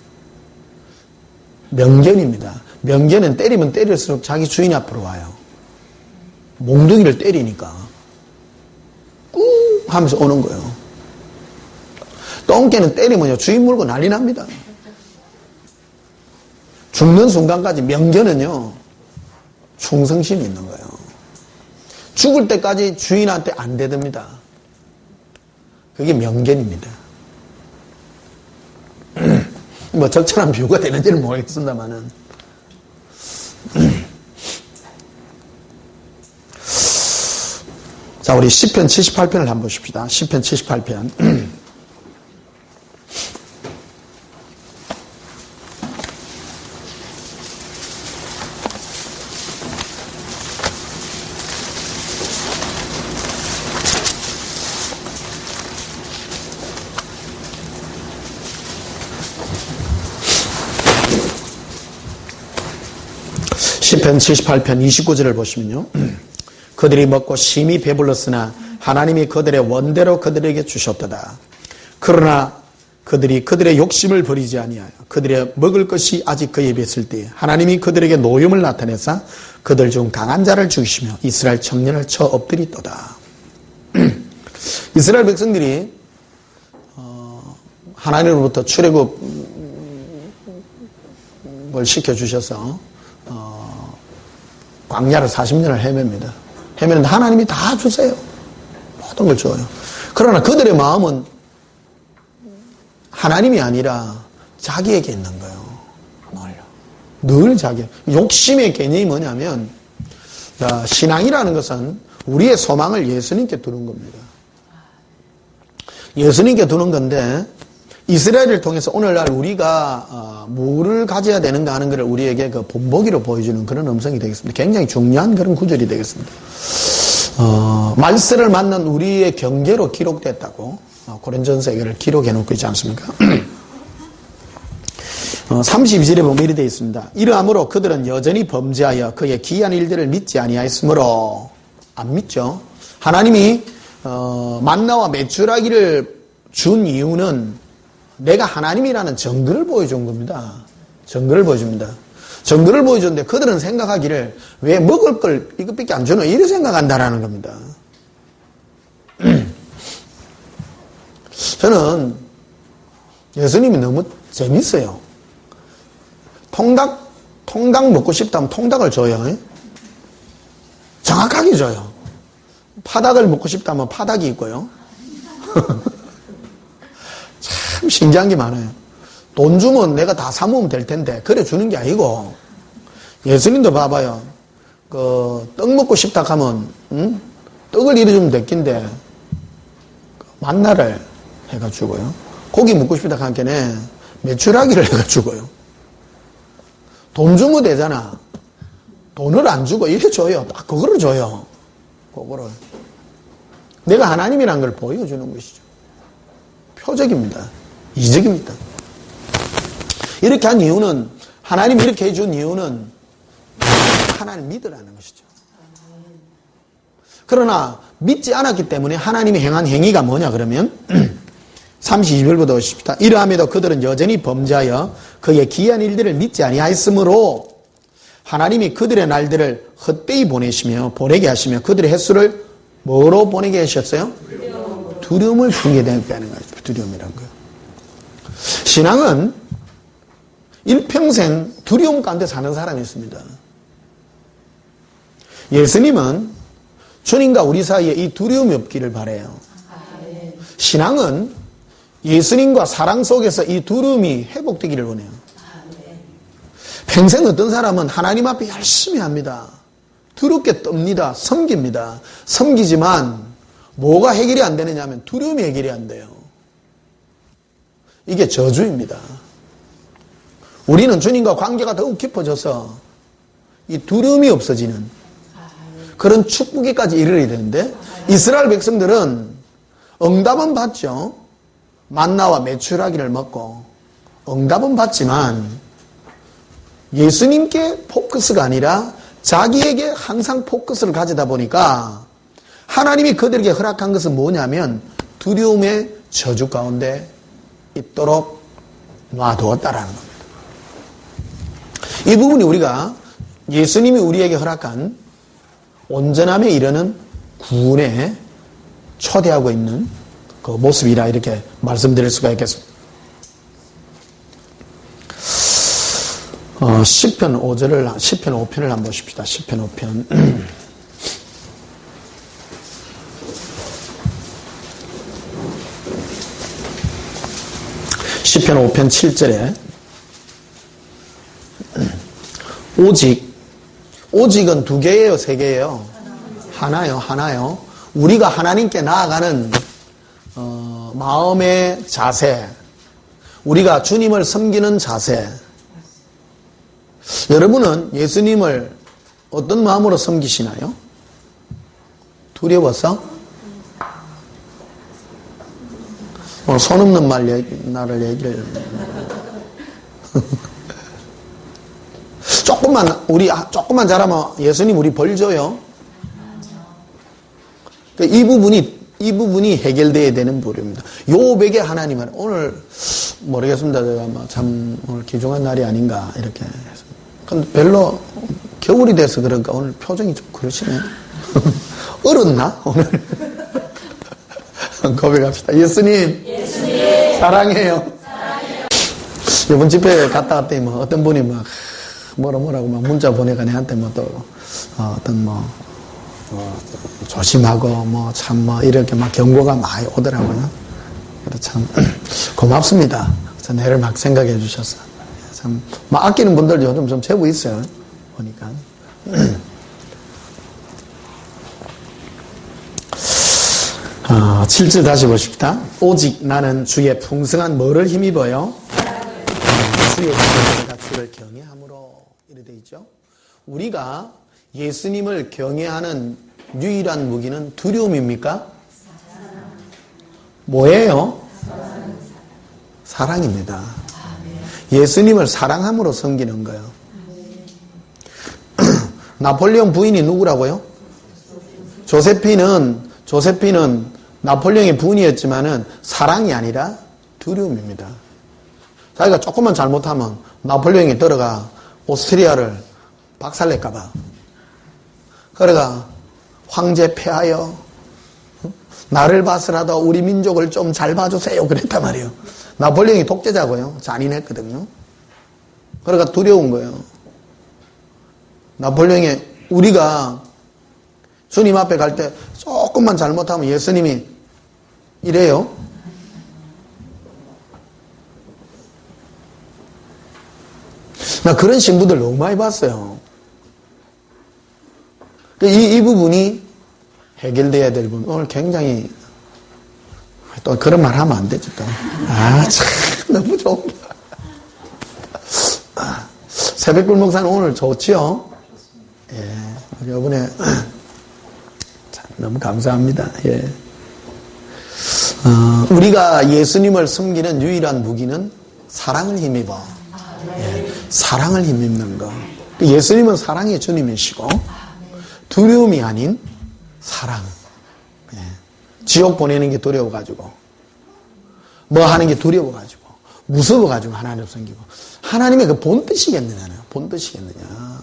명견입니다. 명견은 때리면 때릴수록 자기 주인 앞으로 와요. 몽둥이를 때리니까 꾹 하면서 오는 거예요. 똥개는 때리면요 주인 물고 난리 납니다. 죽는 순간까지 명견은요 충성심이 있는 거예요. 죽을 때까지 주인한테 안 대듭니다. 그게 명견입니다. 뭐 적절한 비유가 되는지는 모르겠습니다만은 자, 우리 시편 78편을 한번 보십시다. 시편 78편. 시편 78편 29절을 보시면요. 그들이 먹고 심히 배불렀으나 하나님이 그들의 원대로 그들에게 주셨도다. 그러나 그들이 그들의 욕심을 버리지 아니하여 그들의 먹을 것이 아직 그에 입에 있을 때 하나님이 그들에게 노염을 나타내사 그들 중 강한 자를 죽이시며 이스라엘 청년을 쳐 엎드리도다. 이스라엘 백성들이 하나님으로부터 출애굽을 시켜주셔서 광야를 40년을 헤맵니다. 헤매는데 하나님이 다 주세요. 모든 걸 줘요. 그러나 그들의 마음은 하나님이 아니라 자기에게 있는 거예요. 늘 자기. 욕심의 개념이 뭐냐면 신앙이라는 것은 우리의 소망을 예수님께 두는 겁니다. 예수님께 두는 건데 이스라엘을 통해서 오늘날 우리가 뭐를 가져야 되는가 하는 것을 우리에게 그 본보기로 보여주는 그런 음성이 되겠습니다. 굉장히 중요한 그런 구절이 되겠습니다. 말세를 만난 우리의 경계로 기록됐다고 고린전서에게를 기록해 놓고 있지 않습니까? 32절에 보면 이렇게 되어 있습니다. 이러함으로 그들은 여전히 범죄하여 그의 기이한 일들을 믿지 아니하였으므로 안 믿죠. 하나님이 만나와 메추라기를 준 이유는 내가 하나님이라는 증거를 보여준 겁니다. 증거를 보여줍니다. 증거를 보여줬는데 그들은 생각하기를 왜 먹을 걸 이것밖에 안 주노? 이렇게 생각한다라는 겁니다. 저는 예수님이 너무 재밌어요. 통닭 먹고 싶다면 통닭을 줘요. 정확하게 줘요. 파닭을 먹고 싶다면 파닭이 있고요. 참 신기한 게 많아요. 돈 주면 내가 다 사모으면 될 텐데 그래 주는 게 아니고 예수님도 봐봐요. 떡 먹고 싶다 하면 떡을 이리 주면 됐긴데 만나를 해가지고요. 고기 먹고 싶다 하니까 메추라기를 해가지고요. 돈 주면 되잖아. 돈을 안 주고 이렇게 줘요. 딱 그거를 줘요. 그거를. 내가 하나님이란 걸 보여주는 것이죠. 표적입니다. 이적입니다. 이렇게 한 이유는, 하나님이 이렇게 해준 이유는 하나님 믿으라는 것이죠. 그러나 믿지 않았기 때문에 하나님이 행한 행위가 뭐냐 그러면 32절부터 보십시다. 이러함에도 그들은 여전히 범죄하여 그의 기이한 일들을 믿지 아니하였으므로 하나님이 그들의 날들을 헛되이 보내게 하시며 그들의 횟수를 뭐로 보내게 하셨어요? 두려움을 품게 되는 거예요. 두려움이라는 거예요. 신앙은 일평생 두려움 가운데 사는 사람이 있습니다. 예수님은 주님과 우리 사이에 이 두려움이 없기를 바라요. 신앙은 예수님과 사랑 속에서 이 두려움이 회복되기를 원해요. 평생 어떤 사람은 하나님 앞에 열심히 합니다. 두렵게 떱니다. 섬깁니다. 섬기지만 뭐가 해결이 안 되느냐 하면 두려움이 해결이 안 돼요. 이게 저주입니다. 우리는 주님과 관계가 더욱 깊어져서 이 두려움이 없어지는 그런 축복에까지 이르러야 되는데 이스라엘 백성들은 응답은 받죠. 만나와 메추라기를 먹고 응답은 받지만 예수님께 포커스가 아니라 자기에게 항상 포커스를 가지다 보니까 하나님이 그들에게 허락한 것은 뭐냐면 두려움의 저주 가운데 있도록 놔두었다라는 겁니다. 이 부분이 우리가 예수님이 우리에게 허락한 온전함에 이르는 구원에 초대하고 있는 그 모습이라 이렇게 말씀드릴 수가 있겠습니다. 시편 5편을 한번 보십시다. 시편 5편. 시편 5편 7절에 오직은 두 개예요, 세 개예요? 하나요. 우리가 하나님께 나아가는 마음의 자세, 우리가 주님을 섬기는 자세. 여러분은 예수님을 어떤 마음으로 섬기시나요? 두려워서? 오늘 손 없는 나를 얘기를 조금만 잘하면 예수님 우리 벌 줘요. 이 부분이 해결되어야 되는 부분입니다. 요백의 하나님은 오늘 모르겠습니다. 제가 참 오늘 귀중한 날이 아닌가 이렇게. 근데 별로 겨울이 돼서 그런가 오늘 표정이 좀 그러시네. 얼었나 오늘? 고백합시다. 예수님 사랑해요. 이번 집회 갔다 왔더니 어떤 분이 뭐라고 문자 보내가 내한테 조심하고 이렇게 경고가 많이 오더라고요. 그래서 참 고맙습니다. 내를 막 생각해 주셔서 참 아끼는 분들도 요즘 좀 제법 있어요. 보니까. 7절 다시 보십시다. 오직 나는 주의 풍성한 뭐를 힘입어요? 주의 내가 주를 경외함으로 이래 돼 있죠. 우리가 예수님을 경외하는 유일한 무기는 두려움입니까? 뭐예요? 사랑입니다. 예수님을 사랑함으로 섬기는 거예요. 나폴레옹 부인이 누구라고요? 조세피는 나폴레옹의 부인이었지만은 사랑이 아니라 두려움입니다. 자기가 조금만 잘못하면 나폴레옹이 들어가 오스트리아를 박살낼까봐. 그래가 황제 폐하여 나를 봐서라도 우리 민족을 좀 잘 봐주세요 그랬단 말이에요. 나폴레옹이 독재자고요. 잔인했거든요. 그러니까 두려운 거예요. 나폴레옹이 우리가 주님 앞에 갈 때 조금만 잘못하면 예수님이 이래요. 나 그런 신부들 너무 많이 봤어요. 이 부분이 해결돼야 될 부분. 오늘 굉장히 또 그런 말 하면 안 되죠. 또. 참 너무 좋다. 새벽불 목사는 오늘 좋지요? 예, 이번에 참 너무 감사합니다. 예. 우리가 예수님을 섬기는 유일한 무기는 사랑을 힘입어. 사랑을 힘입는 거. 예수님은 사랑의 주님이시고 두려움이 아닌 사랑. 지옥 보내는 게 두려워가지고 뭐 하는 게 두려워가지고 무서워가지고 하나님 섬기고 하나님의 그 본뜻이겠느냐. 본뜻이겠느냐.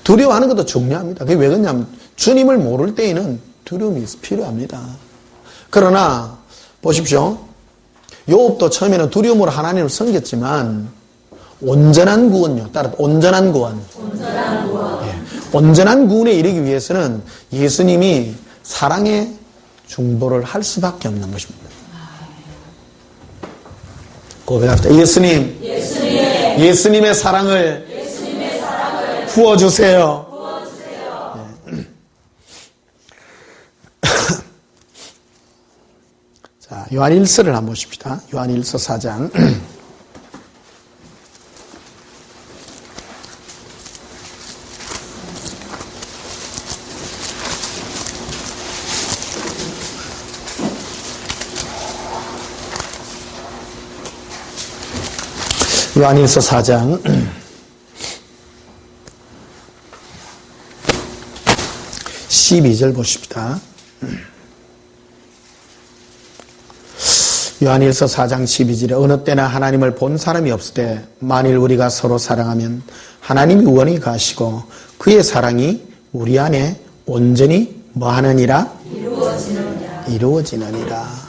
두려워하는 것도 중요합니다. 그게 왜 그러냐면 주님을 모를 때에는 두려움이 필요합니다. 그러나 보십시오. 욥도 처음에는 두려움으로 하나님을 섬겼지만 온전한 구원요. 따라 온전한 구원. 온전한 구원에 이르기 위해서는 예수님이 사랑의 중보를 할 수밖에 없는 것입니다. 고백합시다. 예수님의 사랑을 부어주세요. 자, 요한일서를 한번 보십시다. 요한일서 4장. 요한일서 4장 12절 보십시다. 요한일서 4장 12절에 어느 때나 하나님을 본 사람이 없을 때 만일 우리가 서로 사랑하면 하나님이 원히 가시고 그의 사랑이 우리 안에 온전히 뭐하느니라? 이루어지느니라.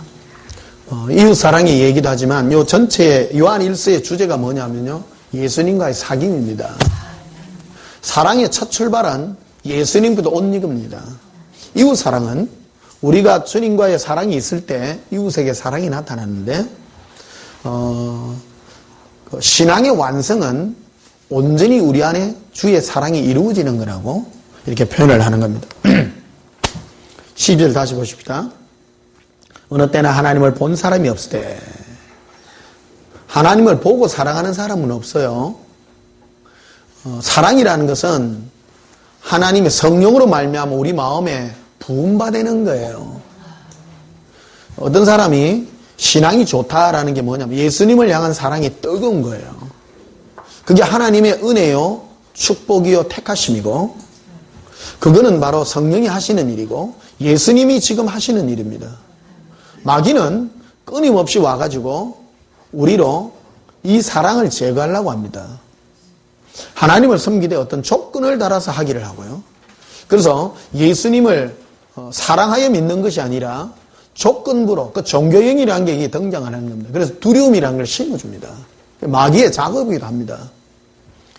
이웃 사랑의 얘기도 하지만 요 전체 요한일서의 주제가 뭐냐면요. 예수님과의 사귐입니다. 사랑의 첫 출발은 예수님부터 옷 입습니다. 이웃 사랑은 우리가 주님과의 사랑이 있을 때 이웃에게 사랑이 나타나는데 신앙의 완성은 온전히 우리 안에 주의 사랑이 이루어지는 거라고 이렇게 표현을 하는 겁니다. 12절 다시 보십시다. 어느 때나 하나님을 본 사람이 없을 때 하나님을 보고 사랑하는 사람은 없어요. 사랑이라는 것은 하나님의 성령으로 말미암아 우리 마음에 부음받는 거예요. 어떤 사람이 신앙이 좋다라는 게 뭐냐면 예수님을 향한 사랑이 뜨거운 거예요. 그게 하나님의 은혜요, 축복이요, 택하심이고 그거는 바로 성령이 하시는 일이고 예수님이 지금 하시는 일입니다. 마귀는 끊임없이 와가지고 우리로 이 사랑을 제거하려고 합니다. 하나님을 섬기되 어떤 조건을 달아서 하기를 하고요. 그래서 예수님을 사랑하여 믿는 것이 아니라 조건부로 그 종교형이라는 게 등장하는 겁니다. 그래서 두려움이라는 걸 심어줍니다. 마귀의 작업이기도 합니다.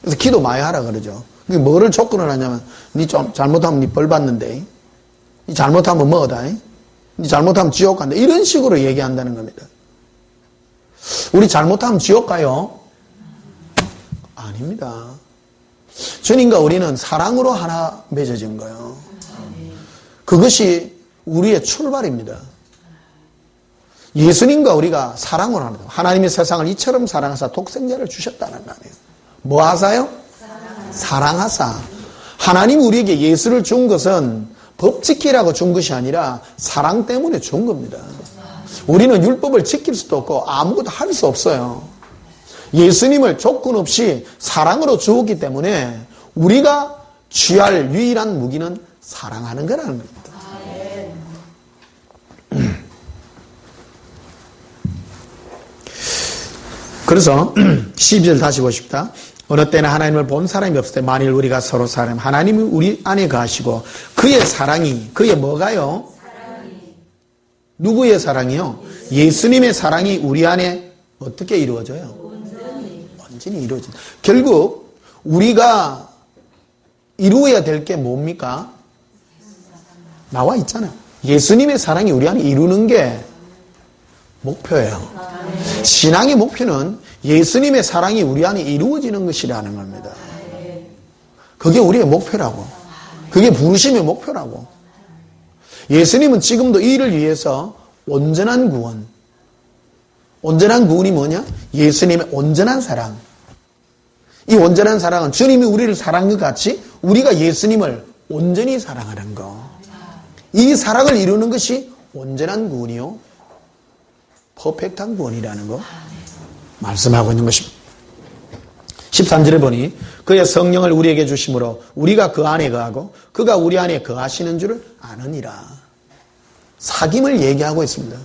그래서 기도 많이 하라 그러죠. 뭐를 조건을 하냐면 니 좀 잘못하면 니 벌 받는데 니 잘못하면 뭐다 니 잘못하면 지옥 간다 이런 식으로 얘기한다는 겁니다. 우리 잘못하면 지옥 가요? 아닙니다. 주님과 우리는 사랑으로 하나 맺어진 거예요. 그것이 우리의 출발입니다. 예수님과 우리가 사랑으로 하는 거예요. 하나님이 세상을 이처럼 사랑하사 독생자를 주셨다는 거예요. 뭐 하사요? 사랑하사. 하나님이 우리에게 예수를 준 것은 법 지키라고 준 것이 아니라 사랑 때문에 준 겁니다. 우리는 율법을 지킬 수도 없고 아무것도 할 수 없어요. 예수님을 조건 없이 사랑으로 주었기 때문에 우리가 취할 유일한 무기는 사랑하는 거라는 겁니다. 그래서 12절 다시 보십시다. 어느 때나 하나님을 본 사람이 없을 때 만일 우리가 서로 사랑하면 하나님이 우리 안에 가시고 그의 사랑이 그의 뭐가요? 누구의 사랑이요? 예수님의 사랑이 우리 안에 어떻게 이루어져요? 온전히 이루어진다. 결국 우리가 이루어야 될 게 뭡니까? 나와 있잖아요. 예수님의 사랑이 우리 안에 이루는 게 목표예요. 신앙의 목표는 예수님의 사랑이 우리 안에 이루어지는 것이라는 겁니다. 그게 우리의 목표라고. 그게 부르심의 목표라고. 예수님은 지금도 이를 위해서 온전한 구원. 온전한 구원이 뭐냐? 예수님의 온전한 사랑. 이 온전한 사랑은 주님이 우리를 사랑한 것 같이 우리가 예수님을 온전히 사랑하는 거. 이 사랑을 이루는 것이 온전한 구원이요. 퍼펙트한 구원이라는 거 말씀하고 있는 것입니다. 13절에 보니 그의 성령을 우리에게 주심으로 우리가 그 안에 거하고 그가 우리 안에 거하시는 줄을 아느니라. 사귐을 얘기하고 있습니다.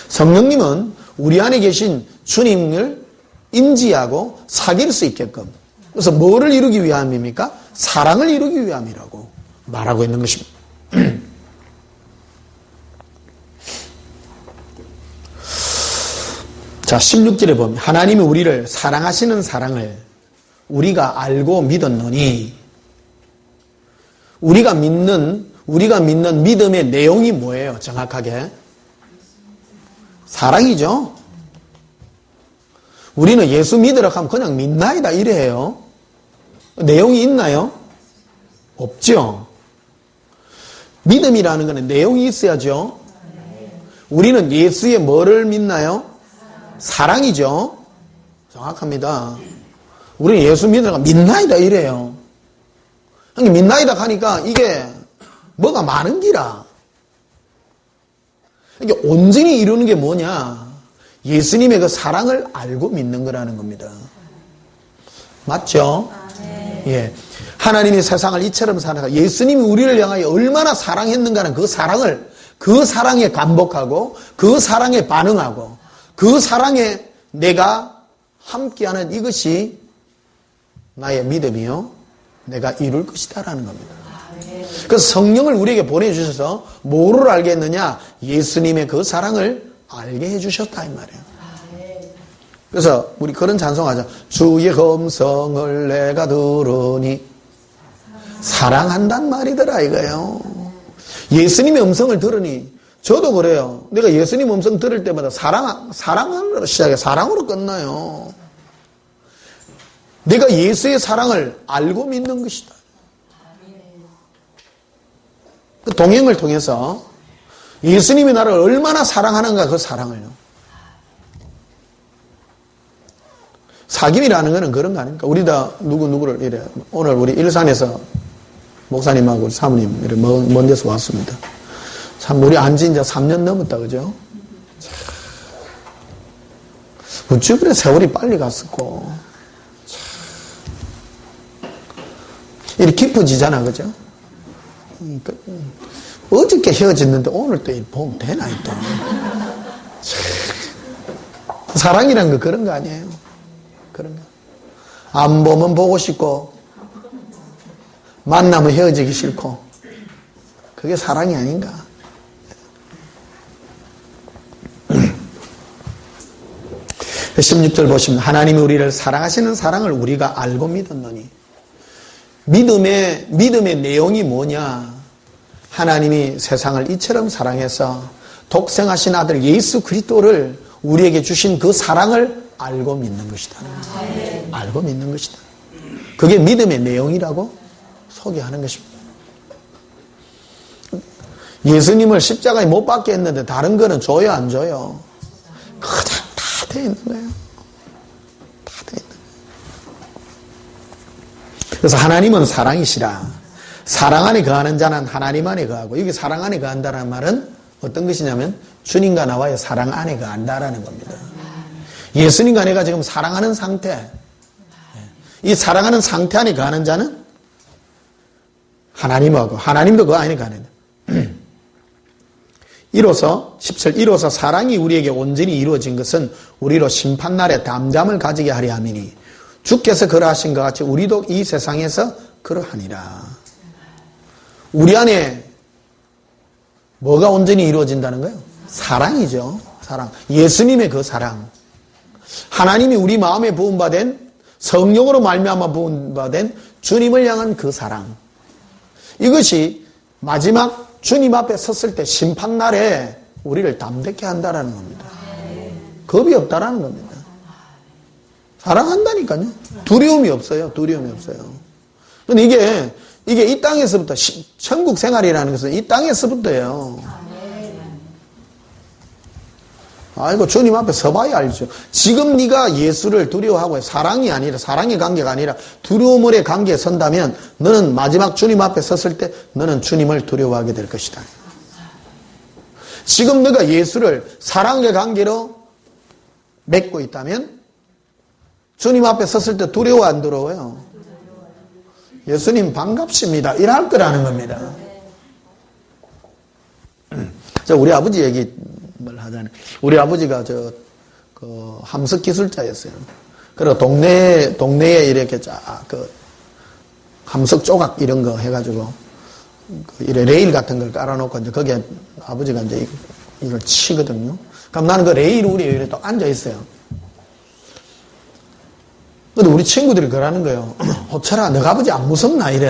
성령님은 우리 안에 계신 주님을 인지하고 사귈 수 있게끔, 그래서 뭐를 이루기 위함입니까? 사랑을 이루기 위함이라고 말하고 있는 것입니다. 자, 16절에 보면 하나님이 우리를 사랑하시는 사랑을 우리가 알고 믿었노니, 우리가 믿는 믿음의 내용이 뭐예요? 정확하게 사랑이죠. 우리는 예수 믿으라 하면 그냥 믿나이다 이래요. 내용이 있나요? 없죠. 믿음이라는 것은 내용이 있어야죠. 우리는 예수의 뭐를 믿나요? 사랑이죠. 정확합니다. 우리는 예수 믿으라 하면 믿나이다 이래요. 믿나이다 하니까 이게 뭐가 많은 기라. 이게 온전히 이루는 게 뭐냐? 예수님의 그 사랑을 알고 믿는 거라는 겁니다. 맞죠? 예. 하나님이 세상을 이처럼 사랑하고 예수님이 우리를 향하여 얼마나 사랑했는가는 그 사랑에 감복하고 그 사랑에 반응하고 그 사랑에 내가 함께하는 이것이 나의 믿음이요 내가 이룰 것이다라는 겁니다. 그래서 성령을 우리에게 보내주셔서 뭐를 알게 했느냐? 예수님의 그 사랑을 알게 해주셨다 이 말이에요. 그래서 우리 그런 찬송하자. 주의 음성을 내가 들으니 사랑한단 말이더라 이거예요. 예수님의 음성을 들으니 저도 그래요. 내가 예수님 음성 들을 때마다 사랑으로 시작해 사랑으로 끝나요. 내가 예수의 사랑을 알고 믿는 것이다. 그 동행을 통해서 예수님이 나를 얼마나 사랑하는가 그 사랑을요. 사귐이라는 것은 그런 거 아닙니까? 우리 다 누구를 이래 오늘 우리 일산에서 목사님하고 사모님 이렇게 먼 데서 왔습니다. 참 우리 안지 이제 3년 넘었다 그죠? 어찌 그래 세월이 빨리 갔었고 이렇게 깊어지잖아 그죠? 어저께 헤어졌는데 오늘 또 보면 되나 또. 사랑이란 거 그런 거 아니에요? 그런 거. 안 보면 보고 싶고 만나면 헤어지기 싫고 그게 사랑이 아닌가? 16절 보시면 하나님이 우리를 사랑하시는 사랑을 우리가 알고 믿었노니 믿음의 내용이 뭐냐? 하나님이 세상을 이처럼 사랑해서 독생하신 아들 예수 그리스도를 우리에게 주신 그 사랑을 알고 믿는 것이다. 알고 믿는 것이다. 그게 믿음의 내용이라고 소개하는 것입니다. 예수님을 십자가에 못 박게 했는데 다른 거는 줘요 안 줘요? 그냥 다 돼 있는 거예요. 다 돼 있는 거예요. 그래서 하나님은 사랑이시라. 사랑 안에 거하는 자는 하나님 안에 거하고 여기 사랑 안에 거한다는 말은 어떤 것이냐면 주님과 나와의 사랑 안에 거한다라는 겁니다. 예수님과 내가 지금 사랑하는 상태, 이 사랑하는 상태 안에 거하는 자는 하나님하고 하나님도 그 안에 거하는 이로써 10절 이로써 사랑이 우리에게 온전히 이루어진 것은 우리로 심판날에 담담을 가지게 하려 함이니 주께서 그러하신 것 같이 우리도 이 세상에서 그러하니라. 우리 안에 뭐가 온전히 이루어진다는 거예요? 사랑이죠. 사랑. 예수님의 그 사랑. 하나님이 우리 마음에 부음받은 성령으로 말미암아 부음받은 주님을 향한 그 사랑. 이것이 마지막 주님 앞에 섰을 때 심판날에 우리를 담대케 한다라는 겁니다. 겁이 없다라는 겁니다. 사랑한다니까요. 두려움이 없어요. 두려움이 없어요. 근데 이게 이 땅에서부터 천국 생활이라는 것은 이 땅에서부터예요. 아이고 주님 앞에 서봐야 알죠. 지금 네가 예수를 두려워하고 사랑이 아니라 사랑의 관계가 아니라 두려움의 관계에 선다면 너는 마지막 주님 앞에 섰을 때 너는 주님을 두려워하게 될 것이다. 지금 너가 예수를 사랑의 관계로 맺고 있다면 주님 앞에 섰을 때 두려워 안 두려워요? 예수님 반갑습니다. 이럴 거라는 겁니다. 우리 아버지 얘기 뭘 하자면, 우리 아버지가 함석 기술자였어요. 그리고 동네에 이렇게 함석 조각 이런 거 해가지고, 이래 레일 같은 걸 깔아놓고, 이제 거기에 아버지가 이제 이걸 치거든요. 그럼 나는 그 레일 위에 이렇게 또 앉아있어요. 근데 우리 친구들이 그러는 거예요. 호철아, 너가 아버지 안 무섭나? 이래.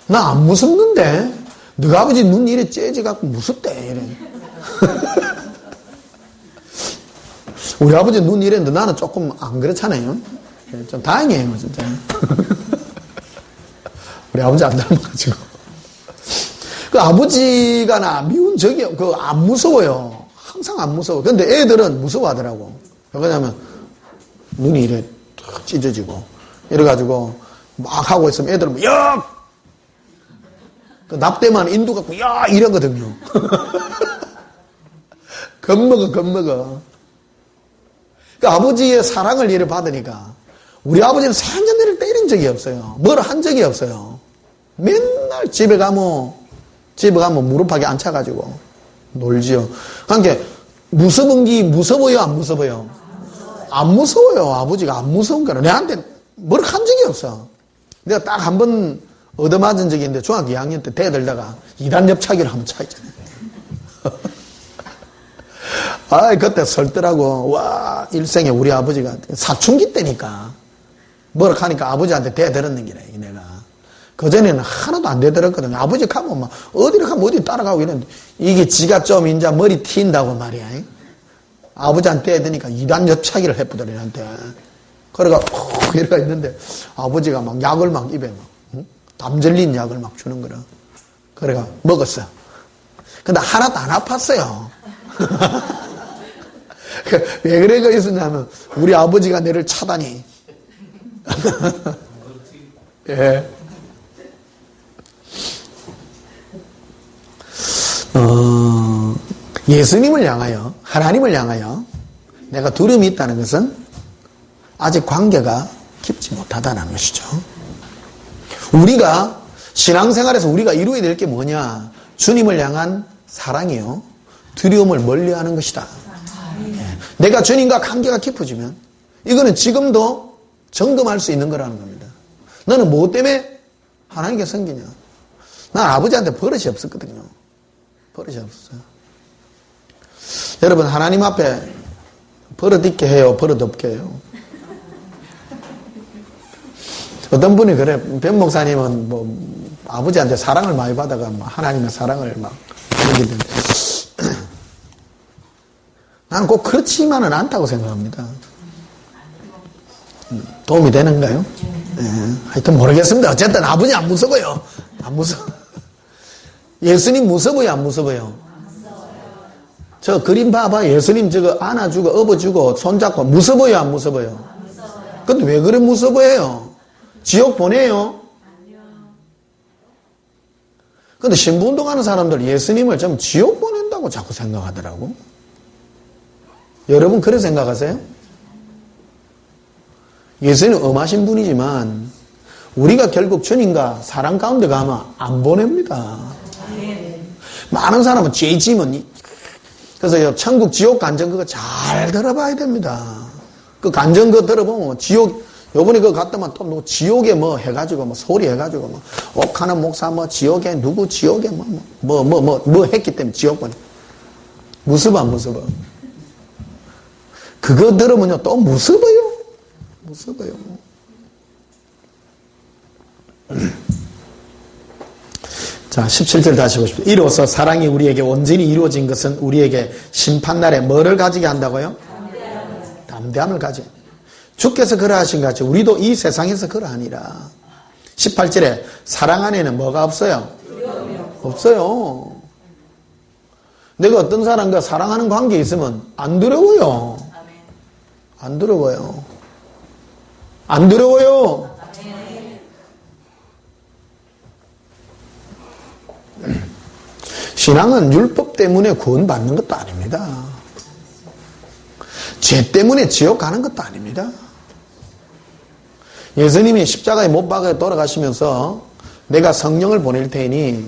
나 안 무섭는데? 너가 아버지 눈 이래 째지갖고 무섭대. 이래. 우리 아버지 눈 이랬는데 나는 조금 안 그렇잖아요. 좀 다행이에요, 진짜. 우리 아버지 안 닮아가지고. 그 아버지가 나 미운 적이, 안 무서워요. 항상 안 무서워. 근데 애들은 무서워하더라고. 왜냐면, 눈이 이래 찢어지고. 이래가지고, 막 하고 있으면 애들은, 야! 그 납대만 인두 갖고, 야! 이러거든요. 겁먹어. 그 아버지의 사랑을 이래 받으니까, 우리 아버지는 생전대를 때린 적이 없어요. 뭘 한 적이 없어요. 맨날 집에 가면 무릎하게 앉혀가지고 놀지요. 그러니까 무서워요, 안 무서워요? 안 무서워요. 아버지가 안 무서운 거는 내한테 뭘 한 적이 없어. 내가 딱 한 번 얻어맞은 적이 있는데 중학교 2학년 때 대들다가 2단 옆차기를 한번 차있잖아요. 그때 설더라고. 와, 일생에 우리 아버지가 사춘기 때니까 뭐라 하니까 아버지한테 대들었는 게래, 내가. 그전에는 하나도 안 대들었거든요. 아버지 가면 막, 어디를 가면 어디 따라가고 이랬는데, 이게 지가 좀 이제 머리 튄다고 말이야. 아버지한테 대드니까 2단 옆차기를 해보더래, 한테. 그래가, 이러가 있는데, 아버지가 막 약을 막 입에 막, 담 절린 약을 막 주는 거라. 그래가 먹었어. 근데 하나도 안 아팠어요. 왜 그래가 있었냐면, 우리 아버지가 내를 차다니. 예. 예수님을 향하여, 하나님을 향하여 내가 두려움이 있다는 것은 아직 관계가 깊지 못하다는 것이죠. 우리가 신앙생활에서 우리가 이루어야 될 게 뭐냐? 주님을 향한 사랑이요, 두려움을 멀리하는 것이다. 내가 주님과 관계가 깊어지면 이거는 지금도 점검할 수 있는 거라는 겁니다. 너는 뭐 때문에 하나님께 섬기냐? 난 아버지한테 버릇이 없었거든요. 버릇이 없었어요. 여러분, 하나님 앞에 버릇 있게 해요, 버릇 없게 해요? 어떤 분이 그래, 변 목사님은 아버지한테 사랑을 많이 받아가 하나님의 사랑을 막 느끼던데, 나는 꼭 그렇지만은 않다고 생각합니다. 도움이 되는가요? 네. 하여튼 모르겠습니다. 어쨌든 아버지 안 무서워요. 안 무서워. 예수님 무서워요, 안 무서워요? 저 그림 봐봐. 예수님 저거 안아주고 업어주고 손잡고 무서워요, 안 무서워요? 근데 왜 그래 무서워해요? 지옥 보내요? 근데 신부운동하는 사람들 예수님을 좀 지옥 보낸다고 자꾸 생각하더라고. 여러분 그렇게 생각하세요? 예수님은 엄하신 분이지만 우리가 결국 주님과 사랑 가운데 가면 안 보냅니다. 많은 사람은 죄 지면, 그래서 천국 지옥 간증 그거 잘 들어봐야 됩니다. 그 간증 그거 들어보면 지옥, 요번에 그거 갔다만 또 뭐 지옥에 뭐 해가지고 뭐 소리 해가지고 뭐 옥하는 목사 뭐 지옥에 누구 지옥에 뭐 했기 때문에 지옥 보내. 무서워 안 무서워? 그거 들으면요 또 무서워요. 무서워요. 자, 17절 다시 보십시오. 이로써 사랑이 우리에게 온전히 이루어진 것은 우리에게 심판날에 뭐를 가지게 한다고요? 담대함을 가지게. 주께서 그러하신 것 같이 우리도 이 세상에서 그러하니라. 18절에 사랑 안에는 뭐가 없어요? 없어요. 내가 어떤 사람과 사랑하는 관계에 있으면 안 두려워요. 안 두려워요. 안 두려워요. 신앙은 율법 때문에 구원받는 것도 아닙니다. 죄 때문에 지옥 가는 것도 아닙니다. 예수님이 십자가에 못 박아 돌아가시면서 내가 성령을 보낼 테니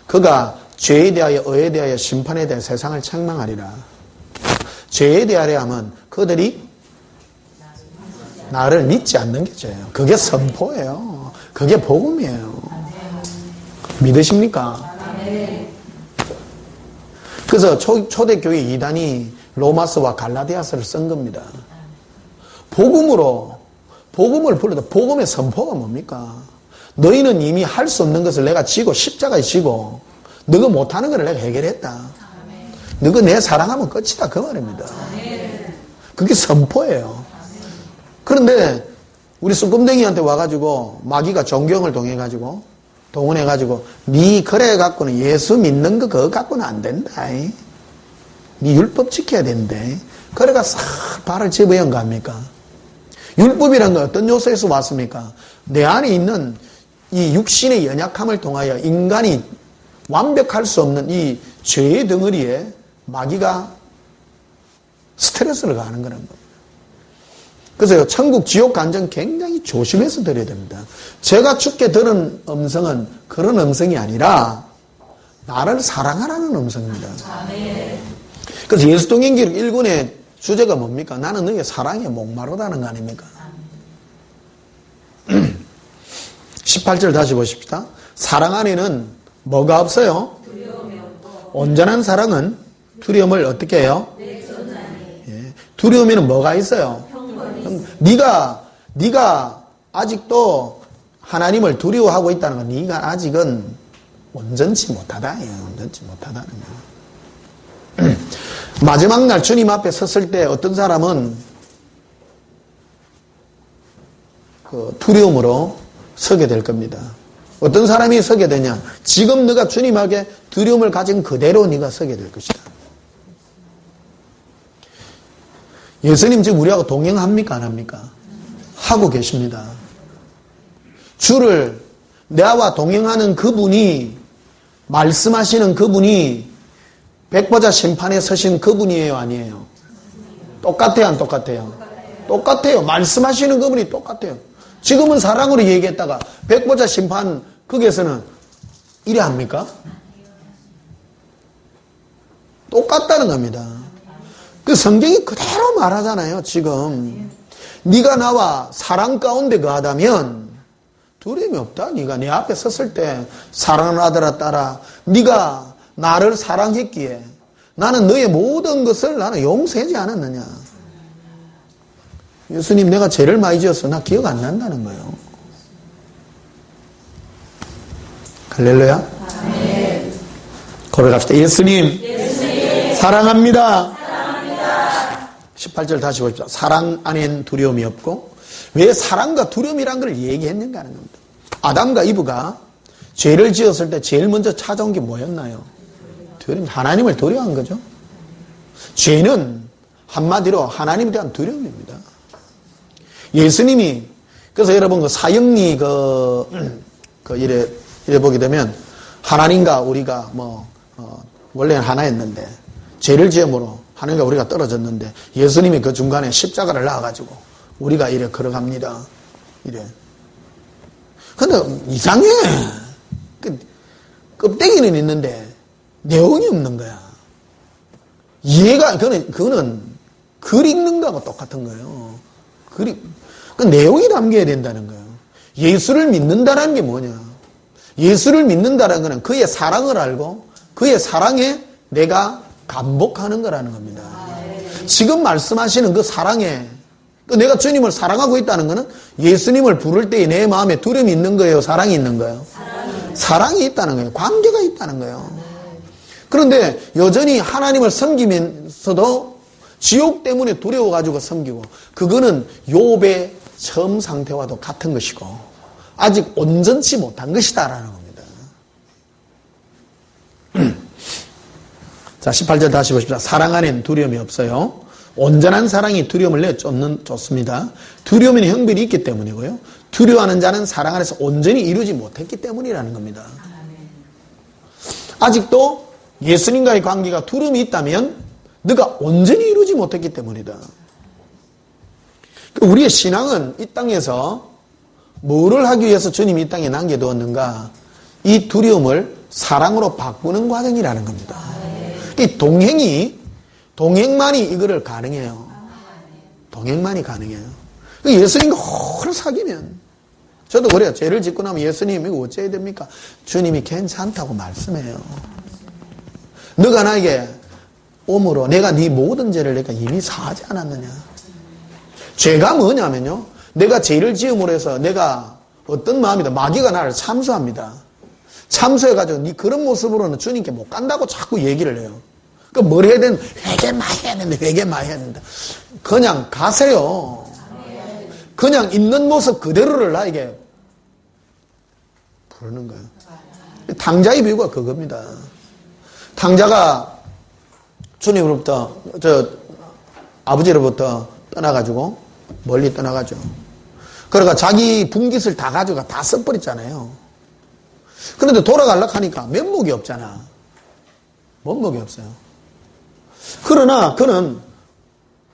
그가 죄에 대하여 의에 대하여 심판에 대하여 세상을 책망하리라. 죄에 대하여 하면 그들이 나를 믿지 않는 게 죄예요. 그게 선포예요. 그게 복음이에요. 믿으십니까? 그래서 초대교회 이단이 로마서와 갈라디아서를 쓴 겁니다. 복음을 불러도 복음의 선포가 뭡니까? 너희는 이미 할 수 없는 것을 내가 지고 십자가에 지고 너가 못하는 걸 내가 해결했다. 너가 내 사랑하면 끝이다 그 말입니다. 그게 선포예요. 그런데 우리 쑥금댕이한테 와가지고 마귀가 존경을 동원해가지고 니 그래 갖고는 예수 믿는 거 그거 갖고는 안 된다. 니 율법 지켜야 된대. 그래가 싹 발을 집어연 거 아닙니까? 율법이란 건 어떤 요소에서 왔습니까? 내 안에 있는 이 육신의 연약함을 통하여 인간이 완벽할 수 없는 이 죄의 덩어리에 마귀가 스트레스를 가하는 거란 겁니다. 그래서 천국 지옥 간증 굉장히 조심해서 드려야 됩니다. 제가 죽게 들은 음성은 그런 음성이 아니라 나를 사랑하라는 음성입니다. 그래서 예수동행기록 1권의 주제가 뭡니까? 나는 너의 사랑에 목마르다는 거 아닙니까? 18절 다시 보십시다. 사랑 안에는 뭐가 없어요? 온전한 사랑은 두려움을 어떻게 해요? 예. 두려움에는 뭐가 있어요? 네가 아직도 하나님을 두려워하고 있다는 건 네가 아직은 온전치 못하다. 온전치 못하다는 거예요. 마지막 날 주님 앞에 섰을 때 어떤 사람은 그 두려움으로 서게 될 겁니다. 어떤 사람이 서게 되냐? 지금 네가 주님에게 두려움을 가진 그대로 네가 서게 될 것이다. 예수님 지금 우리하고 동행합니까? 안 합니까? 하고 계십니다. 주를 나와 동행하는 그분이 말씀하시는 그분이 백보자 심판에 서신 그분이에요? 아니에요? 똑같아요? 안 똑같아요? 똑같아요. 말씀하시는 그분이 똑같아요. 지금은 사랑으로 얘기했다가 백보자 심판 거기에서는 이래 합니까? 똑같다는 겁니다. 그 성경이 그대로 말하잖아요. 지금 네가 나와 사랑 가운데 거하다면 두려움이 없다. 네가 내 앞에 섰을 때 사랑하는 아들아 딸아 네가 나를 사랑했기에 나는 너의 모든 것을 나는 용서하지 않았느냐. 예수님 내가 죄를 많이 지었어. 나 기억 안 난다는 거예요. 할렐루야. 네. 고백합시다. 예수님 사랑합니다. 18절 다시 보십시오. 사랑 안엔 두려움이 없고 왜 사랑과 두려움이란 걸 얘기했는가 하는 겁니다. 아담과 이브가 죄를 지었을 때 제일 먼저 찾아온 게 뭐였나요? 두려움. 하나님을 두려워한 거죠. 죄는 한마디로 하나님에 대한 두려움입니다. 예수님이 그래서 여러분 그 사형리 이래 보게 되면 하나님과 우리가 원래는 하나였는데 죄를 지음으로 하나님과 우리가 떨어졌는데 예수님이 그 중간에 십자가를 놔가지고 우리가 이래 걸어갑니다. 이래. 근데 이상해. 껍데기는 있는데 내용이 없는 거야. 이해가, 그거는 글 읽는 거하고 똑같은 거예요. 그 내용이 담겨야 된다는 거예요. 예수를 믿는다는 게 뭐냐. 예수를 믿는다는 거는 그의 사랑을 알고 그의 사랑에 내가 감복하는 거라는 겁니다. 지금 말씀하시는 그 사랑에 내가 주님을 사랑하고 있다는 것은 예수님을 부를 때에 내 마음에 두려움이 있는 거예요? 사랑이 있는 거예요? 사랑이 있다는 거예요. 관계가 있다는 거예요. 그런데 여전히 하나님을 섬기면서도 지옥 때문에 두려워가지고 섬기고 그거는 욥의 처음 상태와도 같은 것이고 아직 온전치 못한 것이다라는 겁니다. 자, 18절 다시 보십시오. 사랑 안엔 두려움이 없어요. 온전한 사랑이 두려움을 내쫓습니다. 두려움에는 형벌이 있기 때문이고요. 두려워하는 자는 사랑 안에서 온전히 이루지 못했기 때문이라는 겁니다. 아직도 예수님과의 관계가 두려움이 있다면 너가 온전히 이루지 못했기 때문이다. 우리의 신앙은 이 땅에서 뭐를 하기 위해서 주님이 이 땅에 남겨두었는가? 이 두려움을 사랑으로 바꾸는 과정이라는 겁니다. 이 동행만이 이거를 가능해요. 동행만이 가능해요. 예수님과 오래 사귀면, 저도 그래요. 죄를 짓고 나면 예수님 이거 어째야 됩니까? 주님이 괜찮다고 말씀해요. 너가 나에게 오므로 내가 네 모든 죄를 내가 이미 사하지 않았느냐. 죄가 뭐냐면요, 내가 죄를 지음으로 해서 내가 어떤 마음이다, 마귀가 나를 참수합니다. 참수해가지고 네 그런 모습으로는 주님께 못 간다고 자꾸 얘기를 해요. 그러니까 뭘 해야 되는, 회개만 해야 된다, 회개만 해야 된다. 그냥 가세요. 그냥 있는 모습 그대로를 나에게 부르는 거예요. 탕자의 비유가 그겁니다. 탕자가 주님으로부터, 아버지로부터 떠나가지고 멀리 떠나가죠. 그러니까 자기 분깃을 다 가져가 다 써버렸잖아요. 그런데 돌아가려고 하니까 면목이 없잖아. 면목이 없어요. 그러나 그는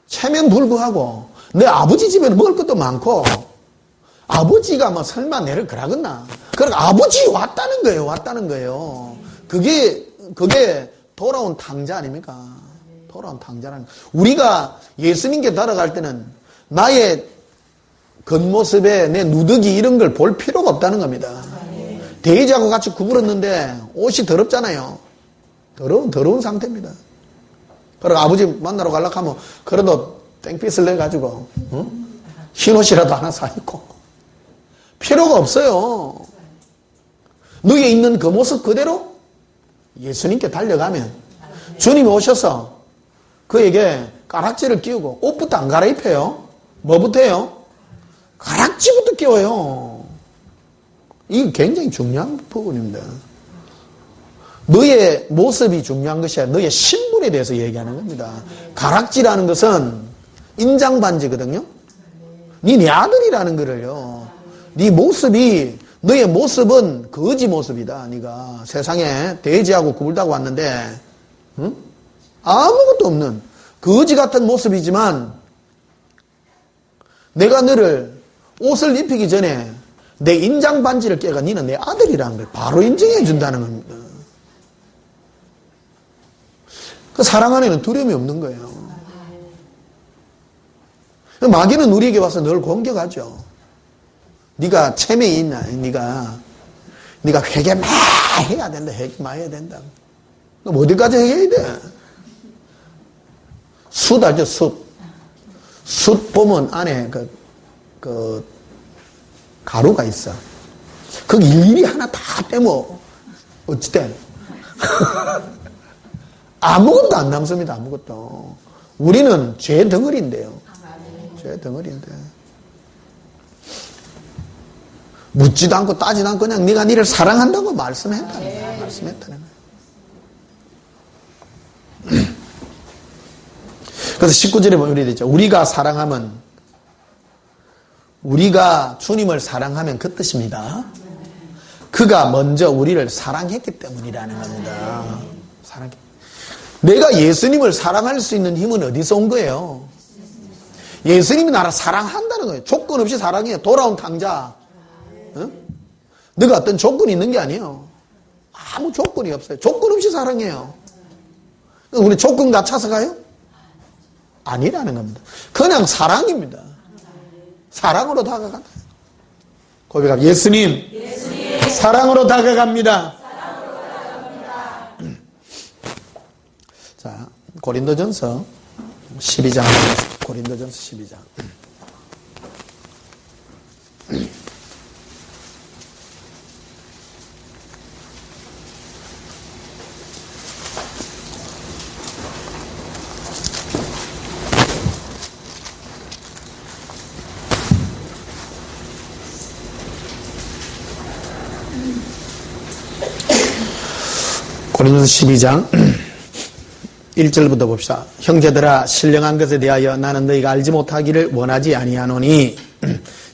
체면불구하고 내 아버지 집에는 먹을 것도 많고 아버지가 뭐 설마 내를 그러겠나. 그러니까 아버지 왔다는 거예요. 왔다는 거예요. 그게 돌아온 탕자 아닙니까? 돌아온 탕자라는 거예요. 우리가 예수님께 따라갈 때는 나의 겉모습에 내 누더기 이런 걸 볼 필요가 없다는 겁니다. 돼지하고 같이 구부렸는데 옷이 더럽잖아요. 더러운 상태입니다. 그러니까 아버지 만나러 가려고 하면 그래도 땡빛을 내가지고 흰 옷이라도 하나 사입고 필요가 없어요. 너에 있는 그 모습 그대로 예수님께 달려가면 주님이 오셔서 그에게 가락지를 끼우고 옷부터 안 갈아입혀요. 뭐부터 해요? 가락지부터 끼워요. 이게 굉장히 중요한 부분입니다. 너의 모습이 중요한 것이 아니라 너의 신분에 대해서 얘기하는 겁니다. 가락지라는 것은 인장반지거든요. 네 아들이라는 거를요. 네 모습이, 너의 모습은 거지 모습이다. 네가 세상에 돼지하고 구불다고 왔는데 아무것도 없는 거지 같은 모습이지만 내가 너를 옷을 입히기 전에 내 인장 반지를 깨가 너는 내 아들이라는 걸 바로 인정해 준다는 겁니다. 그 사랑 안에는 두려움이 없는 거예요. 마귀는 우리에게 와서 늘 공격하죠. 네가 체면이 있나? 네가 회개만 해야 된다. 회개만 해야 된다. 그럼 어디까지 회개해야 돼? 숯 알죠? 숯 보면 안에 그 가루가 있어. 그 일일이 하나 다 빼면 어찌돼? 아무것도 안 남습니다. 아무것도. 우리는 죄 덩어리인데요. 죄 덩어리인데. 묻지도 않고 따지도 않고 그냥 네가 니를 사랑한다고 말씀했다는 거야. 말씀했다는 거야. 그래서 19절에 보면 이렇게 되죠. 우리가 사랑하면, 우리가 주님을 사랑하면 그 뜻입니다. 그가 먼저 우리를 사랑했기 때문이라는 겁니다. 내가 예수님을 사랑할 수 있는 힘은 어디서 온 거예요? 예수님이 나를 사랑한다는 거예요. 조건 없이 사랑해요. 돌아온 탕자. 어? 너가 어떤 조건이 있는 게 아니에요. 아무 조건이 없어요. 조건 없이 사랑해요. 우리 조건 갖춰서 가요? 아니라는 겁니다. 그냥 사랑입니다. 사랑으로 다가간다. 고백합니다. 예수님, 사랑으로 다가갑니다. 자, 고린도전서 12장, 고린도전서 12장. 고린도서 12장 1절부터 봅시다. 형제들아, 신령한 것에 대하여 나는 너희가 알지 못하기를 원하지 아니하노니.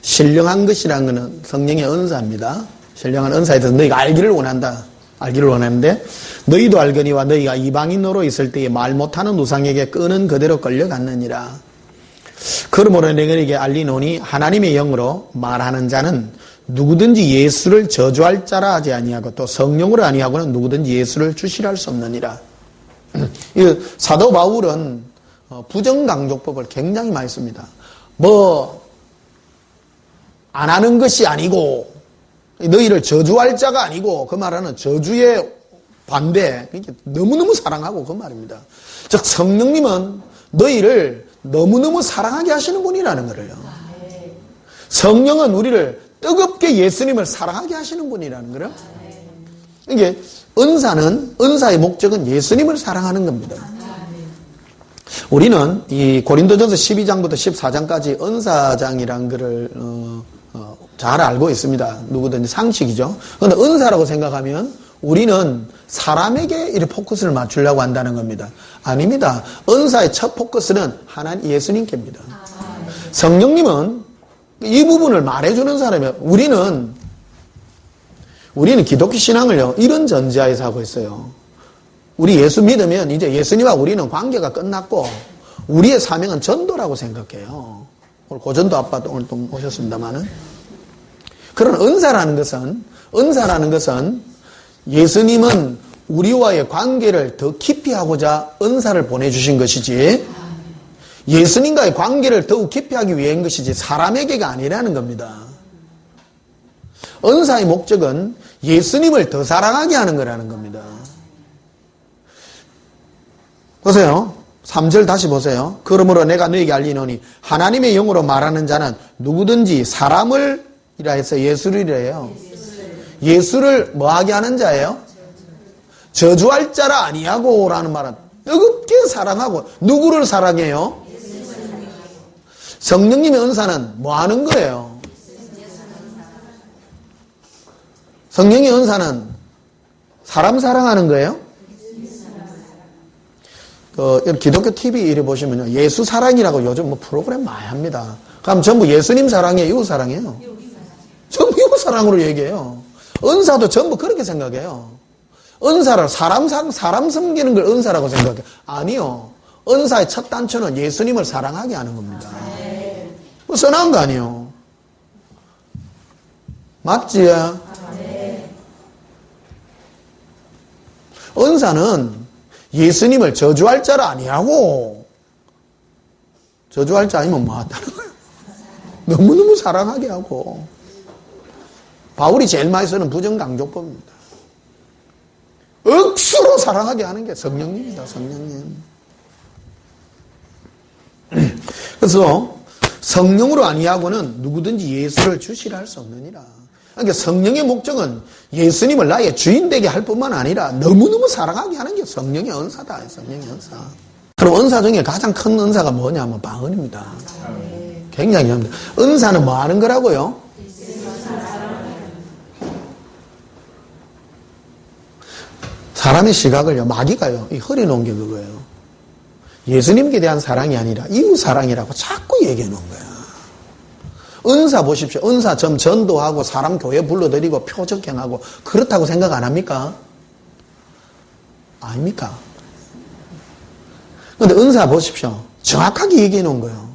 신령한 것이라는 것은 성령의 은사입니다. 신령한 은사에 대해서 너희가 알기를 원한다. 알기를 원하는데, 너희도 알거니와 너희가 이방인으로 있을 때에 말 못하는 우상에게 끄는 그대로 끌려갔느니라. 그러므로 너희에게 알리노니 하나님의 영으로 말하는 자는 누구든지 예수를 저주할 자라 하지 아니하고 또 성령으로 아니하고는 누구든지 예수를 주시라 할 수 없느니라. 이 사도 바울은 부정강조법을 굉장히 많이 씁니다. 안 하는 것이 아니고 너희를 저주할 자가 아니고 그 말하는 저주의 반대, 너무너무 사랑하고 그 말입니다. 즉 성령님은 너희를 너무너무 사랑하게 하시는 분이라는 거예요. 성령은 우리를 뜨겁게 예수님을 사랑하게 하시는 분이라는 거예요. 이게 은사의 목적은 예수님을 사랑하는 겁니다. 우리는 이 고린도전서 12장부터 14장까지 은사장이라는 것을 잘 알고 있습니다. 누구든지 상식이죠. 그런데 은사라고 생각하면 우리는 사람에게 이렇게 포커스를 맞추려고 한다는 겁니다. 아닙니다. 은사의 첫 포커스는 하나님 예수님께입니다. 성령님은 이 부분을 말해주는 사람이에요. 우리는 기독교 신앙을요, 이런 전제하에서 하고 있어요. 우리 예수 믿으면 이제 예수님과 우리는 관계가 끝났고, 우리의 사명은 전도라고 생각해요. 오늘 고전도 아빠도 오늘 또 오셨습니다만은. 그런 은사라는 것은 예수님은 우리와의 관계를 더 깊이 하고자 은사를 보내주신 것이지, 예수님과의 관계를 더욱 깊이 하기 위한 것이지 사람에게가 아니라는 겁니다. 은사의 목적은 예수님을 더 사랑하게 하는 거라는 겁니다. 보세요. 3절 다시 보세요. 그러므로 내가 너에게 알리노니 하나님의 영으로 말하는 자는 누구든지 사람을 이라 해서 예수를 해요. 예수를 뭐하게 하는 자예요? 저주할 자라 아니하고 라는 말은 뜨겁게 사랑하고 누구를 사랑해요? 성령님의 은사는 뭐 하는 거예요? 성령의 은사는 사람 사랑하는 거예요? 기독교 TV 이래 보시면요. 예수 사랑이라고 요즘 프로그램 많이 합니다. 그럼 전부 예수님 사랑이에요? 이웃 사랑이에요? 전부 이웃 사랑으로 얘기해요. 은사도 전부 그렇게 생각해요. 은사를 사람 섬기는 걸 은사라고 생각해요. 아니요. 은사의 첫 단초는 예수님을 사랑하게 하는 겁니다. 써나온 거 아니에요. 맞지? 은사는 예수님을 저주할 자라 아니하고, 저주할 자 아니면 뭐 한다는 거예요? 너무너무 사랑하게 하고. 바울이 제일 많이 쓰는 부정강조법입니다. 억수로 사랑하게 하는 게 성령님이다, 성령님. 그래서 성령으로 아니하고는 누구든지 예수를 주시라 할 수 없느니라. 그러니까 성령의 목적은 예수님을 나의 주인 되게 할 뿐만 아니라 너무너무 사랑하게 하는 게 성령의 은사다. 성령의 은사. 그럼 은사 중에 가장 큰 은사가 뭐냐면 방언입니다. 굉장히 합니다. 은사는 뭐 하는 거라고요? 사람의 시각을요, 마귀가요, 흐려놓은 게 그거예요. 예수님께 대한 사랑이 아니라 이웃 사랑이라고 자꾸 얘기해 놓은 거야. 은사 보십시오. 은사 전도하고 사람 교회 불러들이고 표적행하고 그렇다고 생각 안 합니까? 아닙니까? 그런데 은사 보십시오. 정확하게 얘기해 놓은 거예요.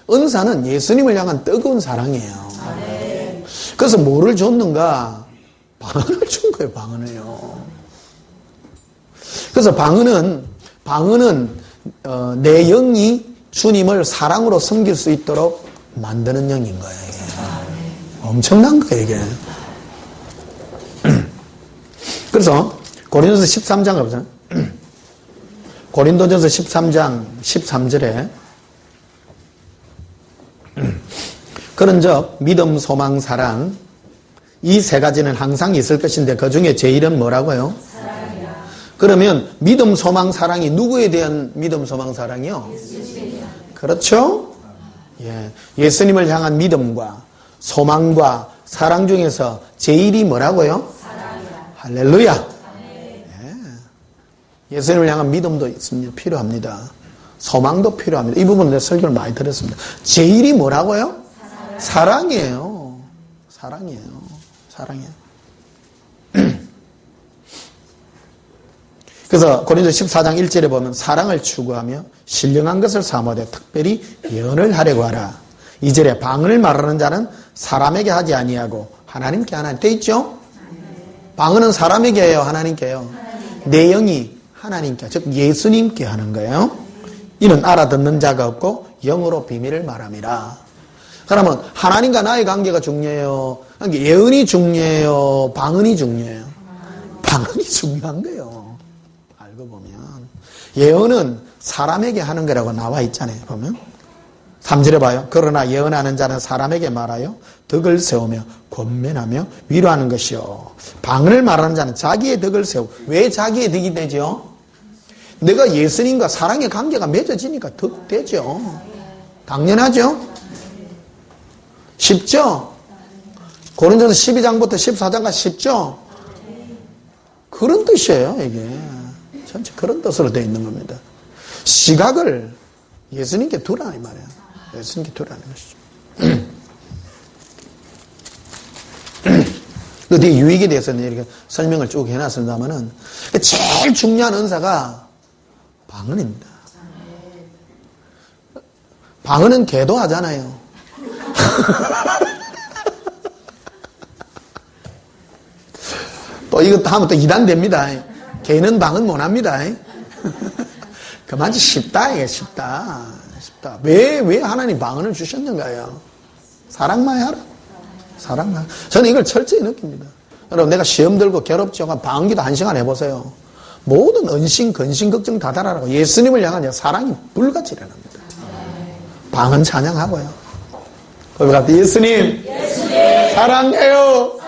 은사는 예수님을 향한 뜨거운 사랑이에요. 그래서 뭐를 줬는가? 방언을 준 거예요. 방언을요. 그래서 방언은 내 영이 주님을 사랑으로 섬길 수 있도록 만드는 영인 거예요. 이게. 엄청난 거예요, 이게. 그래서 고린도전서 13장을 보세요. 고린도전서 13장 13절에 그런즉 믿음, 소망, 사랑 이 세 가지는 항상 있을 것인데 그 중에 제일은 뭐라고요? 사랑이야. 그러면 믿음, 소망, 사랑이 누구에 대한 믿음, 소망, 사랑이요? 그렇죠? 예. 예수님을 향한 믿음과 소망과 사랑 중에서 제일이 뭐라고요? 사랑이야. 할렐루야. 예. 예수님을 향한 믿음도 있습니다. 필요합니다. 소망도 필요합니다. 이 부분은 내가 설교를 많이 들었습니다. 제일이 뭐라고요? 사랑이에요. 사랑이에요. 사랑이에요. 그래서 고린도서 14장 1절에 보면 사랑을 추구하며 신령한 것을 사모하되 특별히 예언을 하려고 하라. 2절에 방언을 말하는 자는 사람에게 하지 아니하고 하나님께 하나 돼 있죠? 방언은 사람에게 해요, 하나님께 해요? 내용이 하나님께, 즉 예수님께 하는 거예요. 이는 알아듣는 자가 없고 영으로 비밀을 말함이라. 그러면 하나님과 나의 관계가 중요해요? 예언이 중요해요? 방언이 중요해요? 방언이 중요한 거예요. 알고 보면. 예언은 사람에게 하는 거라고 나와 있잖아요. 보면 3절에 봐요. 그러나 예언하는 자는 사람에게 말하여 덕을 세우며 권면하며 위로하는 것이요. 방언을 말하는 자는 자기의 덕을 세우고. 왜 자기의 덕이 되죠? 내가 예수님과 사랑의 관계가 맺어지니까 덕 되죠. 당연하죠? 쉽죠? 고린도서 12장부터 14장까지 쉽죠? 그런 뜻이에요, 이게. 전체 그런 뜻으로 되어 있는 겁니다. 시각을 예수님께 두라, 이 말이에요. 예수님께 두라는 것이죠. 그 뒤에 유익에 대해서는 이렇게 설명을 쭉 해놨습니다만은, 제일 중요한 은사가 방언입니다. 방언은 계도하잖아요. 또 이거 하면 또 2단 됩니다. 개는 방언 못합니다. 그만 쉽다, 이게 쉽다. 왜 하나님 방언을 주셨는가요? 사랑만 하라. 사랑만. 저는 이걸 철저히 느낍니다. 여러분, 내가 시험 들고 괴롭죠. 방언기도 1시간 해보세요. 모든 은신, 근심, 걱정 다 달아라고 예수님을 향한 사랑이 불같이 일어납니다. 방언 찬양하고요. 거기 갔다 예수님, 사랑해요.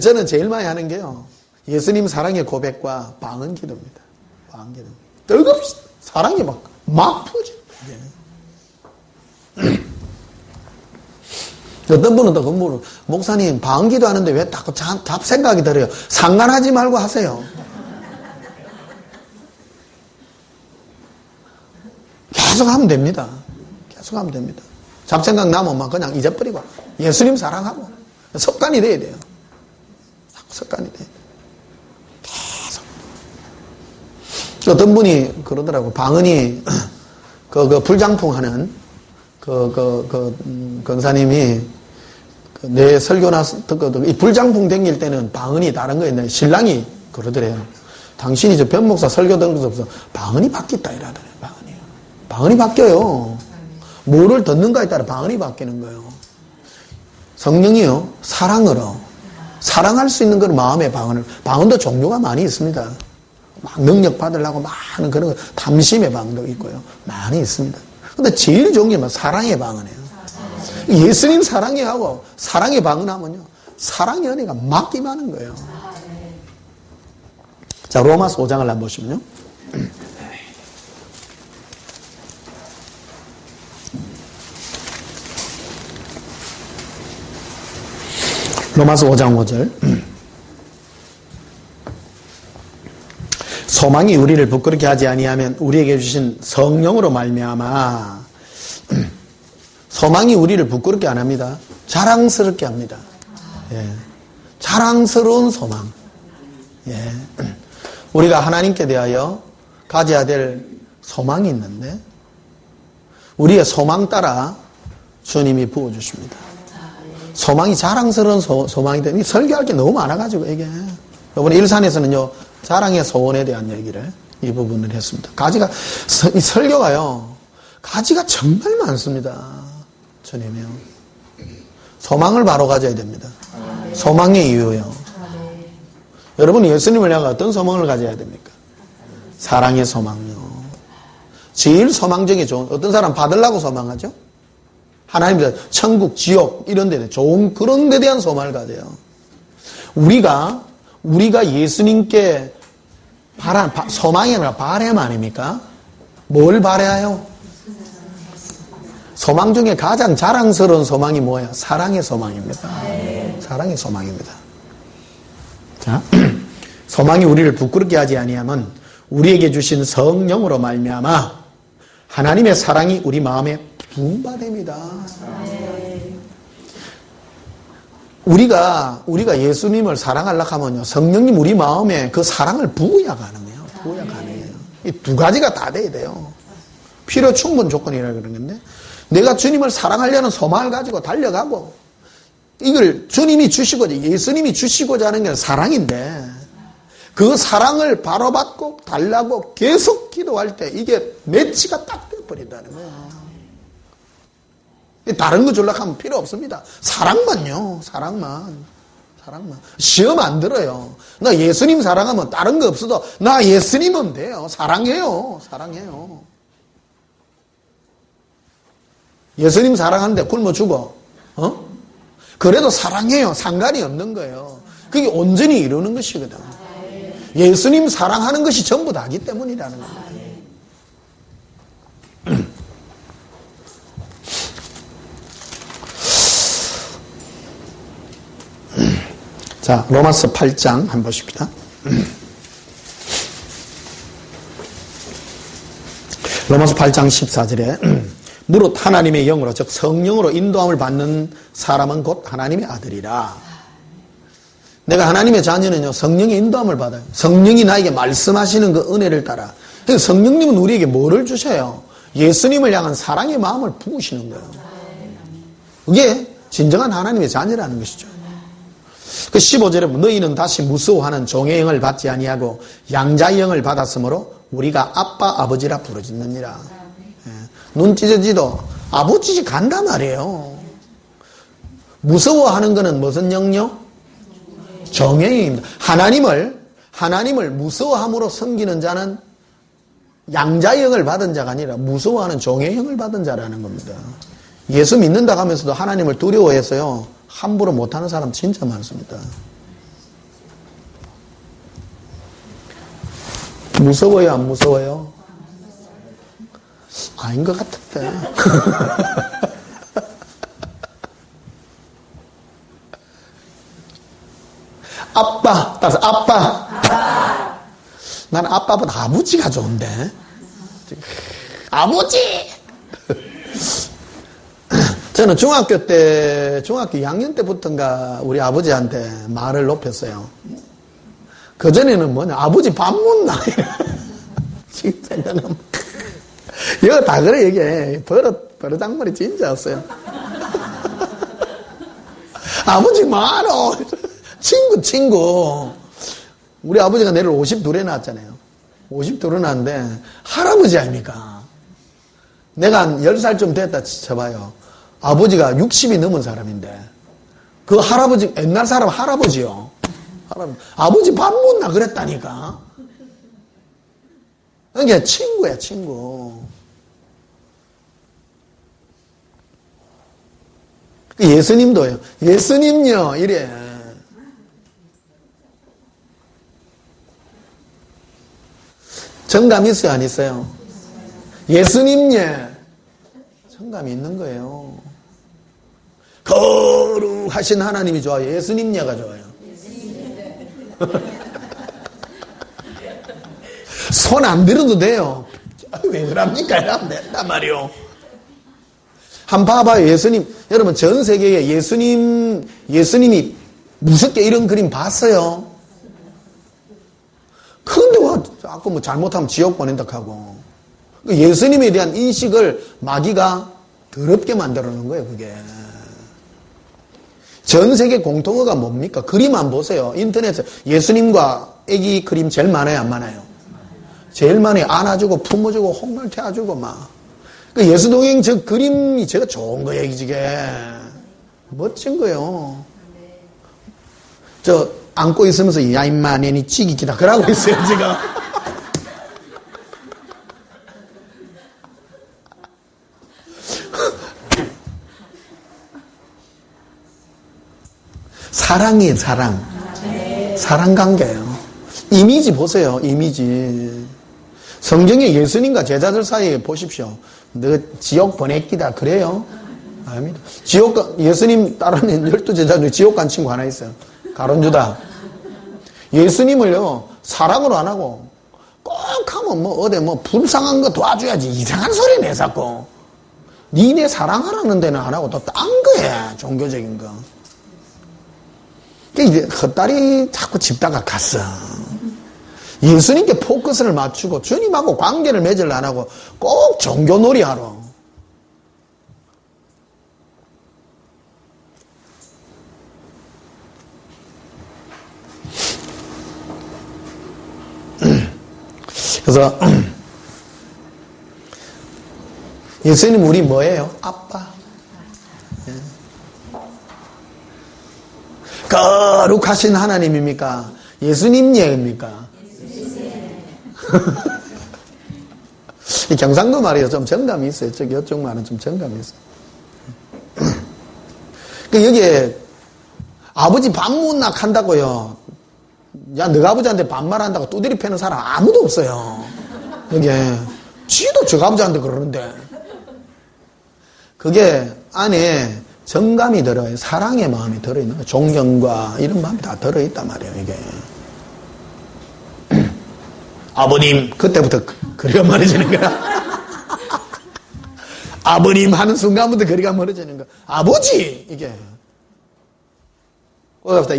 저는 제일 많이 하는 게요, 예수님 사랑의 고백과 방언 기도입니다. 방언 기도. 뜨겁시 사랑이 막 퍼집니다. 어떤 분은 또 건물을, 목사님 방언 기도 하는데 왜 자꾸 잡생각이 들어요? 상관하지 말고 하세요. 계속 하면 됩니다. 계속 하면 됩니다. 잡생각 나면 그냥 잊어버리고 예수님 사랑하고 습관이 돼야 돼요. 습관이 돼요. 계속. 어떤 분이 그러더라고. 방언이 그 불장풍 하는 권사님이 내 설교 나서 이 불장풍 댕길 때는 방언이 다른 거였는데 신랑이 그러더래요. 당신이 저 변목사 설교 듣는 방언이 바뀌었다 이러더래요. 방언이 바뀌어요. 뭐를 듣는가에 따라 방언이 바뀌는 거예요. 성령이요, 사랑으로 사랑할 수 있는 건 마음의 방언을. 방언도 종류가 많이 있습니다. 막 능력 받으려고 많은 그런 탐심의 방언도 있고요. 많이 있습니다. 근데 제일 좋은 게 사랑의 방언이에요. 예수님 사랑해 하고 사랑의 방언하면요, 사랑의 은혜가 막 임하는 거예요. 자, 로마서 5장을 한번 보시면요. 로마서 5장 5절. 소망이 우리를 부끄럽게 하지 아니하면 우리에게 주신 성령으로 말미암아. 소망이 우리를 부끄럽게 안 합니다. 자랑스럽게 합니다. 예. 자랑스러운 소망. 예. 우리가 하나님께 대하여 가져야 될 소망이 있는데 우리의 소망 따라 주님이 부어주십니다. 소망이 자랑스러운 소망이 되니 설교할 게 너무 많아가지고 이게. 이번에 일산에서는요, 자랑의 소원에 대한 얘기를 이 부분을 했습니다. 가지가, 이 설교가요, 가지가 정말 많습니다. 주님이요. 소망을 바로 가져야 됩니다. 소망의 이유요. 여러분, 예수님을 향해 어떤 소망을 가져야 됩니까? 사랑의 소망요. 제일 소망적이 좋은, 어떤 사람 받으려고 소망하죠? 하나님, 천국, 지옥, 이런 데, 좋은, 그런 데 대한 소망을 가져요. 우리가 예수님께 소망이 아니라 바람 아닙니까? 뭘 바라요? 소망 중에 가장 자랑스러운 소망이 뭐예요? 사랑의 소망입니다. 사랑의 소망입니다. 자, 소망이 우리를 부끄럽게 하지 아니하면 우리에게 주신 성령으로 말미암아 하나님의 사랑이 우리 마음에 부음받습니다. 우리가 예수님을 사랑하려고 하면요, 성령님 우리 마음에 그 사랑을 부어야 가능해요. 부어야 가능해요. 이 두 가지가 다 돼야 돼요. 필요 충분 조건이라 그런 건데, 내가 주님을 사랑하려는 소망을 가지고 달려가고, 이걸 주님이 주시고자, 예수님이 주시고자 하는 게 사랑인데, 그 사랑을 바로받고 달라고 계속 기도할 때 이게 매치가 딱 돼버린다는 거예요. 다른 거 전락하면 필요 없습니다. 사랑만요. 사랑만. 시험 안 들어요. 나 예수님 사랑하면 다른 거 없어도 나 예수님은 돼요. 사랑해요. 예수님 사랑하는데 굶어 죽어. 그래도 사랑해요. 상관이 없는 거예요. 그게 온전히 이루는 것이거든. 예수님 사랑하는 것이 전부 다기 때문이라는 겁니다. 자, 로마서 8장 한번 보십시다. 로마서 8장 14절에 무릇 하나님의 영으로 즉 성령으로 인도함을 받는 사람은 곧 하나님의 아들이라. 내가 하나님의 자녀는요, 성령의 인도함을 받아요. 성령이 나에게 말씀하시는 그 은혜를 따라. 그래서 성령님은 우리에게 뭐를 주셔요? 예수님을 향한 사랑의 마음을 부으시는 거예요. 그게 진정한 하나님의 자녀라는 것이죠. 그 15절에 너희는 다시 무서워하는 종의 영을 받지 아니하고 양자의 영을 받았으므로 우리가 아빠 아버지라 부르짖느니라. 눈 찢어지도 아버지 간단 말이에요. 무서워하는 것은 무슨 영요? 정의입니다. 하나님을 무서워함으로 섬기는 자는 양자의 영을 받은 자가 아니라 무서워하는 종의 영을 받은 자라는 겁니다. 예수 믿는다 하면서도 하나님을 두려워해서요, 함부로 못하는 사람 진짜 많습니다. 무서워요, 안 무서워요? 아닌 것 같은데. 아빠. 나는 아빠보다 아버지가 좋은데. 아버지! 저는 중학교 2학년 때부터인가 우리 아버지한테 말을 높였어요. 그전에는 뭐냐, 아버지 밥 묻나? 진짜 나는. 이거 다 그래, 이게. 버릇장머리 진짜 없어요. 아버지 많어. 친구. 우리 아버지가 내를 52에 낳았잖아요. 52에 낳았는데, 할아버지 아닙니까? 내가 한 10살쯤 됐다 쳐봐요. 아버지가 60이 넘은 사람인데, 그 할아버지, 옛날 사람 할아버지요. 아버지 밥 묻나 그랬다니까. 그게 친구야, 친구. 예수님도요. 예수님요, 이래. 정감 있어요, 안 있어요? 예수님예. 정감이 있는 거예요. 거룩하신 하나님이 좋아요? 예수님예가 좋아요? 손 안 들어도 돼요. 왜 그럽니까? 이러면 된단 말이요. 한번 봐봐요. 예수님. 여러분, 전 세계에 예수님이 무섭게 이런 그림 봤어요? 근데 자꾸 뭐 잘못하면 지옥 보낸다 하고. 예수님에 대한 인식을 마귀가 더럽게 만들어 놓은 거예요, 그게. 전 세계 공통어가 뭡니까? 그림 안 보세요. 인터넷에 예수님과 애기 그림 제일 많아요, 안 많아요? 제일 많이 안아주고 품어주고 홍말 태워주고 막. 그 예수동행 저 그림이 제가 좋은 거예요, 이게. 멋진 거예요. 저 안고 있으면서 야 임마 내니 찌기기다 그러고 있어요, 지금. 사랑이에요, 사랑. 사랑 관계예요. 이미지 보세요, 이미지. 성경에 예수님과 제자들 사이에 보십시오. 너 지옥 보냈기다 그래요? 아닙니다. 예수님 따르는 12제자 중에 지옥 간 친구 하나 있어요. 가론유다. 예수님을요, 사랑으로 안 하고, 꼭 하면 어디 불쌍한 거 도와줘야지. 이상한 소리 내, 자꾸. 니네 사랑하라는 데는 안 하고 또 딴 거야, 종교적인 거. 이제 헛다리 자꾸 짚다가 갔어. 예수님께 포커스를 맞추고 주님하고 관계를 맺으려 안 하고 꼭 종교놀이 하러. 그래서 예수님 우리 뭐예요? 아빠. 예. 거룩하신 하나님입니까? 예수님 얘기입니까? 이 경상도 말이요 좀 정감이 있어요. 이쪽 말은 좀 정감이 있어요. 그 여기에 아버지 반문낙 한다고요. 야, 너가 아버지한테 반말한다고 두드리 패는 사람 아무도 없어요. 여기에 지도 저 아버지한테 그러는데 그게 안에 정감이 들어요. 사랑의 마음이 들어있는 거예요. 존경과 이런 마음이 다 들어있단 말이에요. 이게 아버님 그때부터 거리가 멀어지는 거야. 아버님 하는 순간부터 거리가 멀어지는 거야. 아버지 이게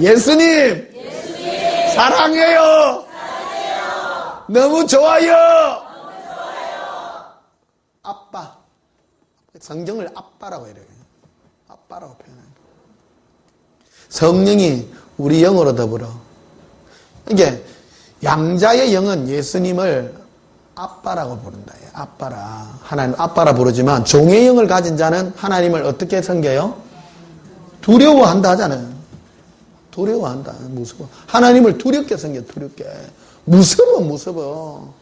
예수님 사랑해요. 너무 좋아요. 아빠. 성경을 아빠라고 해요. 아빠라고 표현해요. 성령이 우리 영으로 더불어. 이게 양자의 영은 예수님을 아빠라고 부른다. 아빠라. 하나님 아빠라 부르지만 종의 영을 가진 자는 하나님을 어떻게 섬겨요? 두려워한다 하잖아요. 두려워한다. 무서워. 하나님을 두렵게 섬겨. 두렵게. 무서워.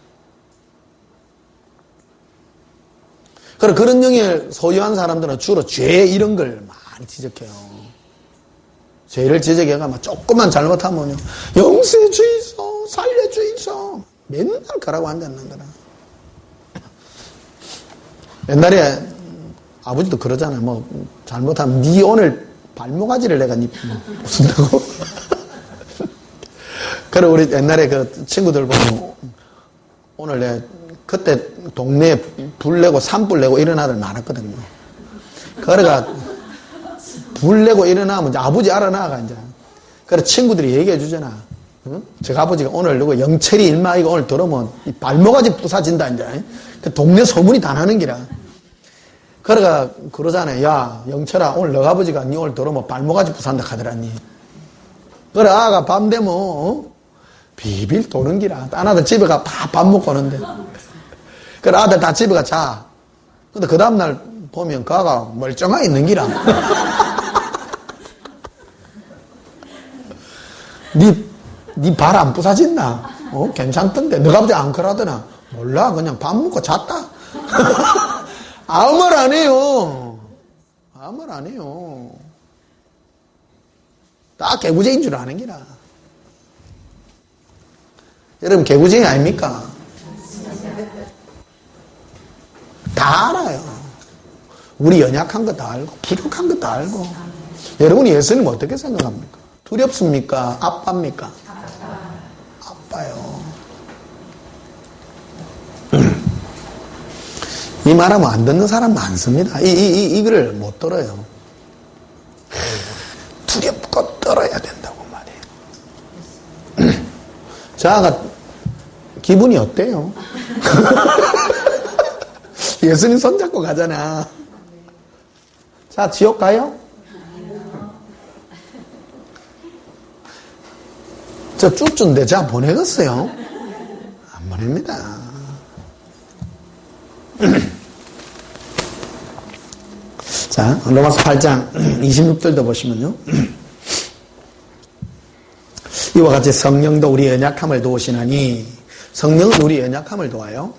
그런 영을 소유한 사람들은 주로 죄 이런 걸 많이 지적해요. 죄를 지적해가 조금만 잘못하면요. 용서주이소, 살려주이소. 맨날 가라고 앉았는 거라. 옛날에 아버지도 그러잖아요. 뭐 잘못하면 네 오늘 발모가지를 내가 네 부순다고. 그래 우리 옛날에 그 친구들 보면 오늘 내 그때 동네에 불 내고 산불 내고 이런 아들 많았거든요. 그래가 불 내고 일어나면 이제 아버지 알아나가 이제. 그래 친구들이 얘기해 주잖아. 응? 제가 아버지가 오늘 누구 영철이 일마이가 오늘 들어오면 이 발모가지 부사진다 이제. 그 동네 소문이 다 나는 기라. 그래가 그러잖아요. 야 영철아 오늘 너 아버지가 니 오늘 들어오면 발모가지 부산다 하더라니. 그래 아가 밤 되면 비빌 도는 기라. 딴 아들 집에 가 밥 먹고 오는데. 그래 아들 다 집에 가 자. 근데 그 다음날 보면 그 아가 멀쩡하게 있는 기라. 니 발 안 부사진나? 괜찮던데. 너가 아버지 안 그러더나? 몰라. 그냥 밥 먹고 잤다. 아무 말 안 해요. 아무 말 안 해요. 다 개구쟁이인 줄 아는 기라. 여러분 개구쟁이 아닙니까? 다 알아요. 우리 연약한 거 다 알고 부족한 거 다 알고. 여러분이 예수님 어떻게 생각합니까? 두렵습니까? 아빠입니까? 아빠요. 이 말하면 안 듣는 사람 많습니다. 이거를 못 들어요. 두렵고 떨어야 된다고 말이에요. 자가 기분이 어때요? 예수님 손잡고 가잖아. 자, 지옥 가요? 저 쭈쭈인데 자 보내겠어요? 안 보냅니다. 자, 로마서 8장 26절도 보시면요. 이와 같이 성령도 우리 연약함을 도우시나니 성령은 우리 연약함을 도와요.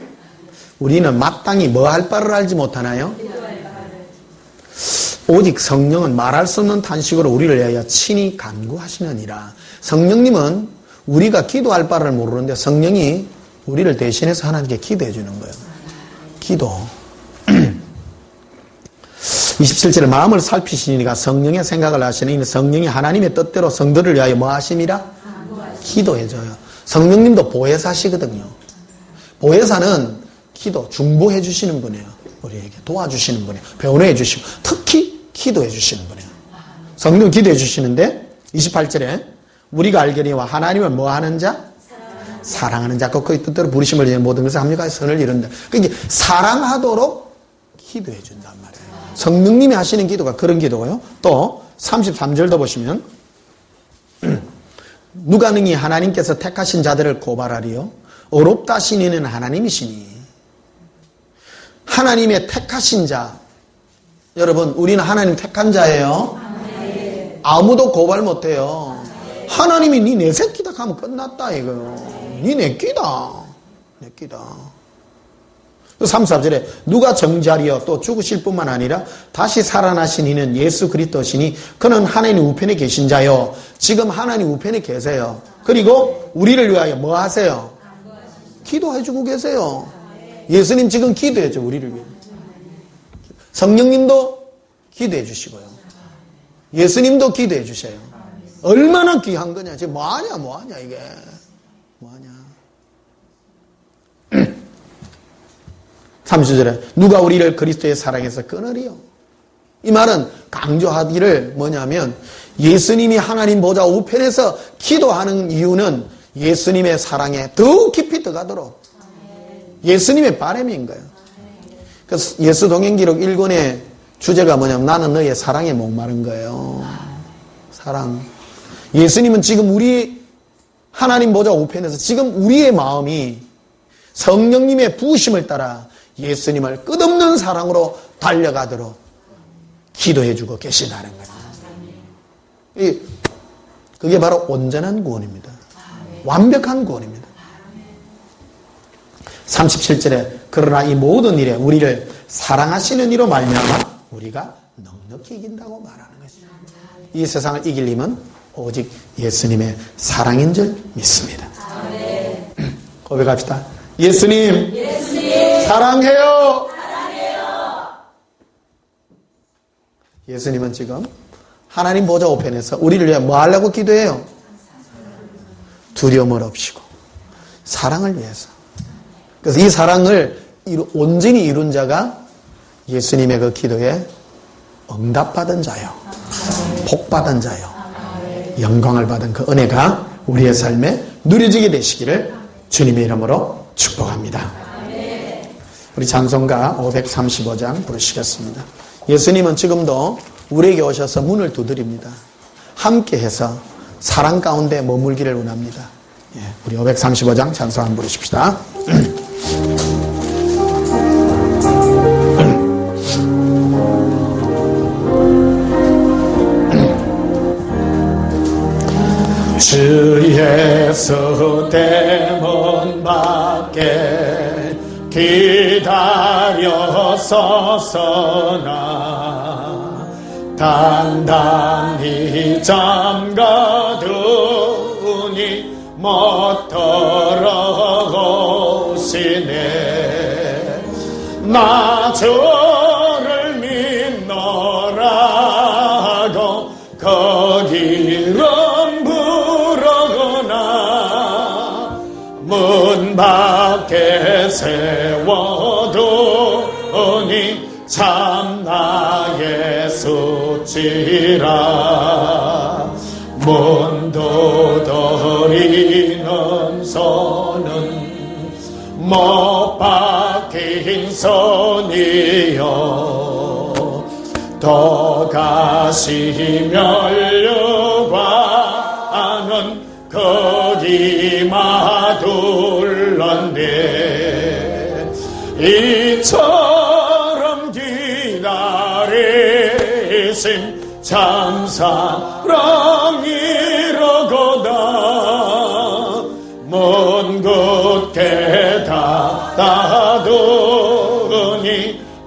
우리는 마땅히 뭐 할 바를 알지 못하나요? 오직 성령은 말할 수 없는 탄식으로 우리를 위하여 친히 간구하시느니라. 성령님은 우리가 기도할 바를 모르는데 성령이 우리를 대신해서 하나님께 기도해 주는 거예요. 기도. 27절에 마음을 살피시니까 성령의 생각을 하시니 성령이 하나님의 뜻대로 성도를 위하여 뭐 하심이라? 기도해줘요. 성령님도 보혜사시거든요. 보혜사는 기도, 중보해 주시는 분이에요. 우리에게 도와주시는 분이에요. 배운해 주시고 특히 기도해 주시는 분이에요. 성령 기도해 주시는데 28절에 우리가 알거니와 하나님을 뭐 하는 자? 사랑하는 자. 그의 뜻대로 부르심을 위해 모든 것을 합력하여 선을 이룬다. 그러니까 사랑하도록 기도해 준단 말이에요. 성령님이 하시는 기도가 그런 기도고요. 또 33절도 보시면 누가 능히 하나님께서 택하신 자들을 고발하리요? 어렵다 하신 이는 하나님이시니 하나님의 택하신 자. 여러분, 우리는 하나님 택한 자예요. 아무도 고발 못해요. 하나님이 니 내 새끼다 하면 끝났다 이거요. 니 내 끼다. 내 끼다. 3, 4절에 누가 정자리여 또 죽으실 뿐만 아니라 다시 살아나신 이는 예수 그리스도시니 그는 하나님 우편에 계신 자요. 지금 하나님 우편에 계세요. 그리고 우리를 위하여 뭐 하세요? 기도해주고 계세요. 예수님 지금 기도해줘 우리를 위해. 성령님도 기도해 주시고요. 예수님도 기도해 주셔요. 얼마나 귀한 거냐. 지금 뭐하냐 이게. 뭐하냐. 30절에 누가 우리를 그리스도의 사랑에서 끊으리요. 이 말은 강조하기를 뭐냐면 예수님이 하나님 보좌 우편에서 기도하는 이유는 예수님의 사랑에 더욱 깊이 들어가도록 예수님의 바람인 거예요. 그래서 예수 동행기록 1권의 주제가 뭐냐면 나는 너의 사랑에 목마른 거예요. 사랑. 예수님은 지금 우리 하나님 보좌 우편에서 지금 우리의 마음이 성령님의 부으심을 따라 예수님을 끝없는 사랑으로 달려가도록 기도해주고 계시다는 거예요. 그게 바로 온전한 구원입니다. 완벽한 구원입니다. 37절에 그러나 이 모든 일에 우리를 사랑하시는 이로 말미암아 우리가 넉넉히 이긴다고 말하는 것이죠. 이 세상을 이길 힘은 오직 예수님의 사랑인 줄 믿습니다. 고백합시다. 예수님, 사랑해요. 예수님은 지금 하나님 보좌 우편에서 우리를 위해 뭐 하려고 기도해요? 두려움을 없이고 사랑을 위해서. 그래서 이 사랑을 온전히 이룬 자가 예수님의 그 기도에 응답받은 자요, 복받은 자요, 영광을 받은 그 은혜가 우리의 삶에 누려지게 되시기를 주님의 이름으로 축복합니다. 우리 찬송가 535장 부르시겠습니다. 예수님은 지금도 우리에게 오셔서 문을 두드립니다. 함께해서 사랑 가운데 머물기를 원합니다. 우리 535장 찬송 한번 부르십시다. 주 예수 대문 밖에 기다려 서서나 단단히 잠가두니 못 들어오시네. 나 주를 믿노라고 거기를 부르거나 문 밖에 세워두니 참나 예수지라. 문 두드리는 손은 못 박힌 손이요 또다시 멸류관은 거기마 둘렀네. 이처럼 기다리심 참 사랑이로거다. 먼 곳에 닫아두니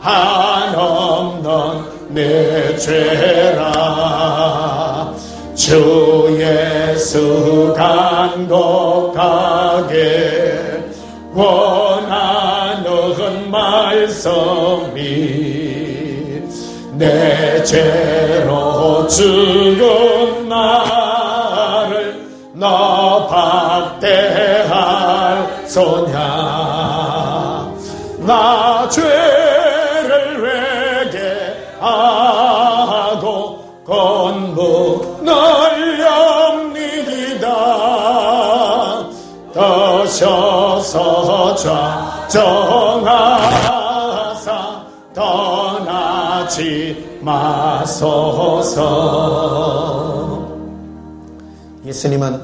한없는 내 죄라. 주 예수 간곡하게 원하는 말씀이 내 죄로 죽은 나를 너 박대할 소냐. 나 죄를 회개하고 건문을 엽니다. 더셔서 좌정하사 떠나지 마소서. 예수님은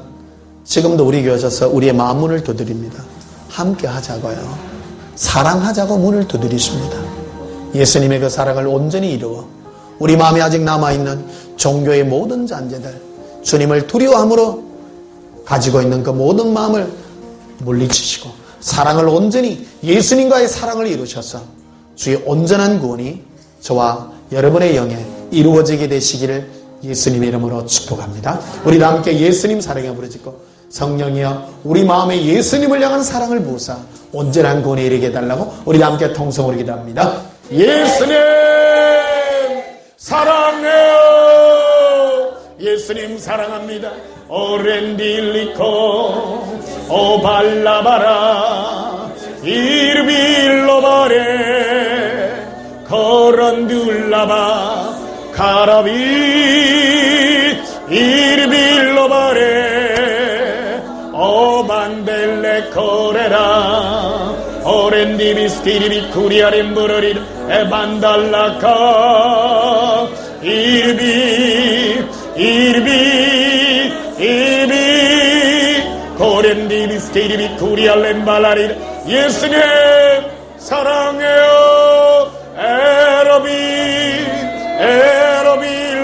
지금도 우리 교회 오셔서 우리의 마음문을 두드립니다. 함께 하자고요. 사랑하자고 문을 두드리십니다. 예수님의 그 사랑을 온전히 이루어 우리 마음에 아직 남아있는 종교의 모든 잔재들, 주님을 두려워함으로 가지고 있는 그 모든 마음을 물리치시고 사랑을 온전히 예수님과의 사랑을 이루셔서 주의 온전한 구원이 저와 여러분의 영에 이루어지게 되시기를 예수님의 이름으로 축복합니다. 우리 다 함께 예수님 사랑에 부르짖고 성령이여 우리 마음에 예수님을 향한 사랑을 부으사 온전한 구원에 이르게 해달라고 우리 다 함께 통성으로 기도합니다. 예수님 사랑해요. 예수님 사랑합니다. 오렌딜리코 오발라바라 이르빌로바레 코런둘라바 카라비 이르빌로바레 오반델레 코레라 오렌디비스티리비 쿠리아림부르리 에반달라카 이르비 고렌디비스티리비 쿠리알렘발라리 예수님 사랑해요.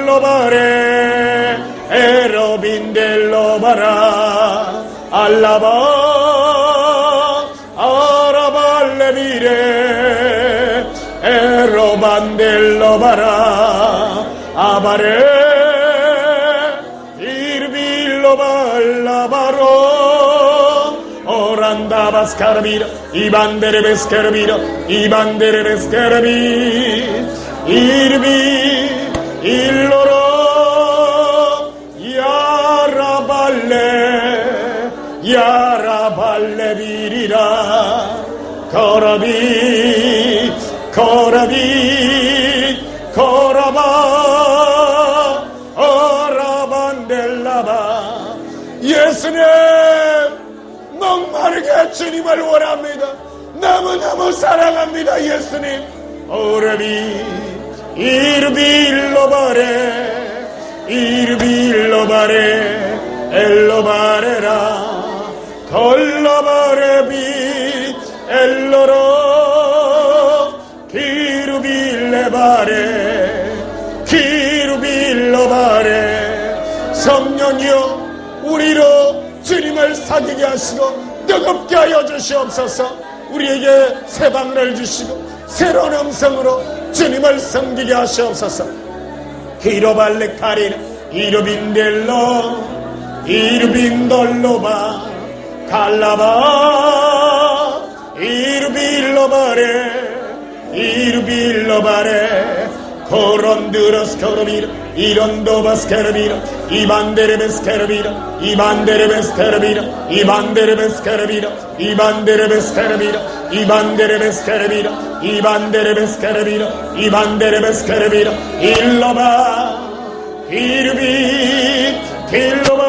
에로빌로바레 에로빈델로바라 알라바 아라발레비레 에로반델로바라 아바레 이르빌로발라바로 오란다바스카르비라 이반데레베스카르비라 이반데레베스카르비 이르비 일로로 야라발레비리라 거라비 거라바 어라반델라바 예수님 목마르게 주님을 원합니다. 너무너무 사랑합니다. 예수님 오라비 이르빌로바레 엘로바레라 걸로바레비 엘로로 기루빌로바레 성령이여 우리로 주님을 사귀게 하시고 뜨겁게 하여 주시옵소서. 우리에게 새 방을 주시고 새로운 음성으로 주님을 섬기게 하시옵소서. 기로발레카린 이르빈델로 이르빈돌로바 갈라바 이르빌로바레 코론드로스코르비르 이론도바스케르비르 이반데레베스케르비르 이반데레베스케르비르 이반데레베스케르비르 이반데레베스케르비르 이반데레베스케르비르 이반데레베스케르비르 이반데레베스케르비르 일로바 이르비 길로바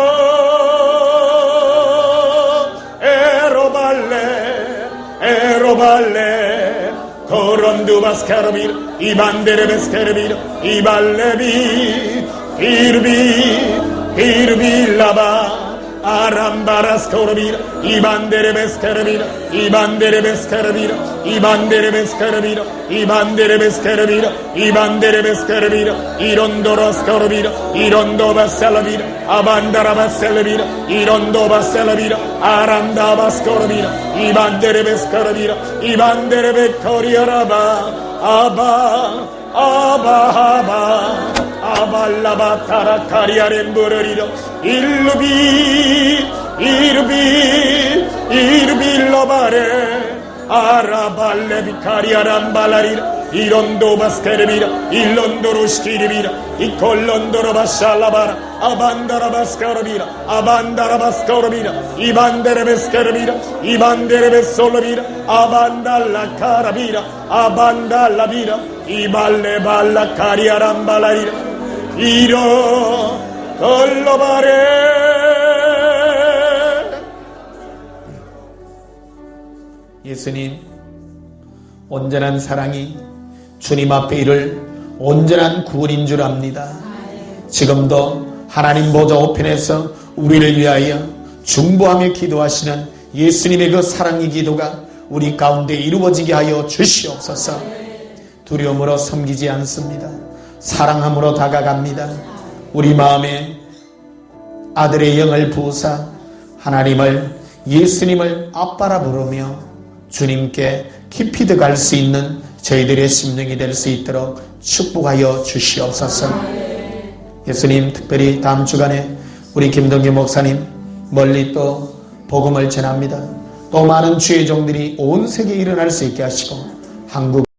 에로발레 코론두바스케르비르 이반데레베스케르비르 이발레비 이르빌라바 아람바라스코르비르 이반데레베스케르비르 이반데레베스케르비르 이반데레베스케르비르 이반데레베스케르비르 이반데레베스케르비르 이론도로스코르비르 이론도바셀비르 아반다라바셀비르 이론도바셀비르 아람다바스코르비르 이반데레베스케르비르 이반데레베코리아라바 아바 아발라바타라카리아렘부르리로 이르빌로바레 아라발레비카리아람발라리라 이론도바스케르비라 일론도로시키리비라 이콜론도로바샬라바라 아반다라바스카르비라 아반다라바스코르비라 이반데레베스케르비라 이반데레베솔로비라 아반달라카라비라 아반달라비라 이발레발라카리아람발라리라 이로 걸로바레 예수님 온전한 사랑이 주님 앞에 이를 온전한 구원인 줄 압니다. 지금도 하나님 보좌 우편에서 우리를 위하여 중보하며 기도하시는 예수님의 그 사랑의 기도가 우리 가운데 이루어지게 하여 주시옵소서. 두려움으로 섬기지 않습니다. 사랑함으로 다가갑니다. 우리 마음에 아들의 영을 부으사 하나님을, 예수님을 아빠라 부르며 주님께 깊이 들어갈 수 있는 저희들의 심령이 될 수 있도록 축복하여 주시옵소서. 예수님, 특별히 다음 주간에 우리 김동규 목사님 멀리 또 복음을 전합니다. 또 많은 주의 종들이 온 세계에 일어날 수 있게 하시고 한국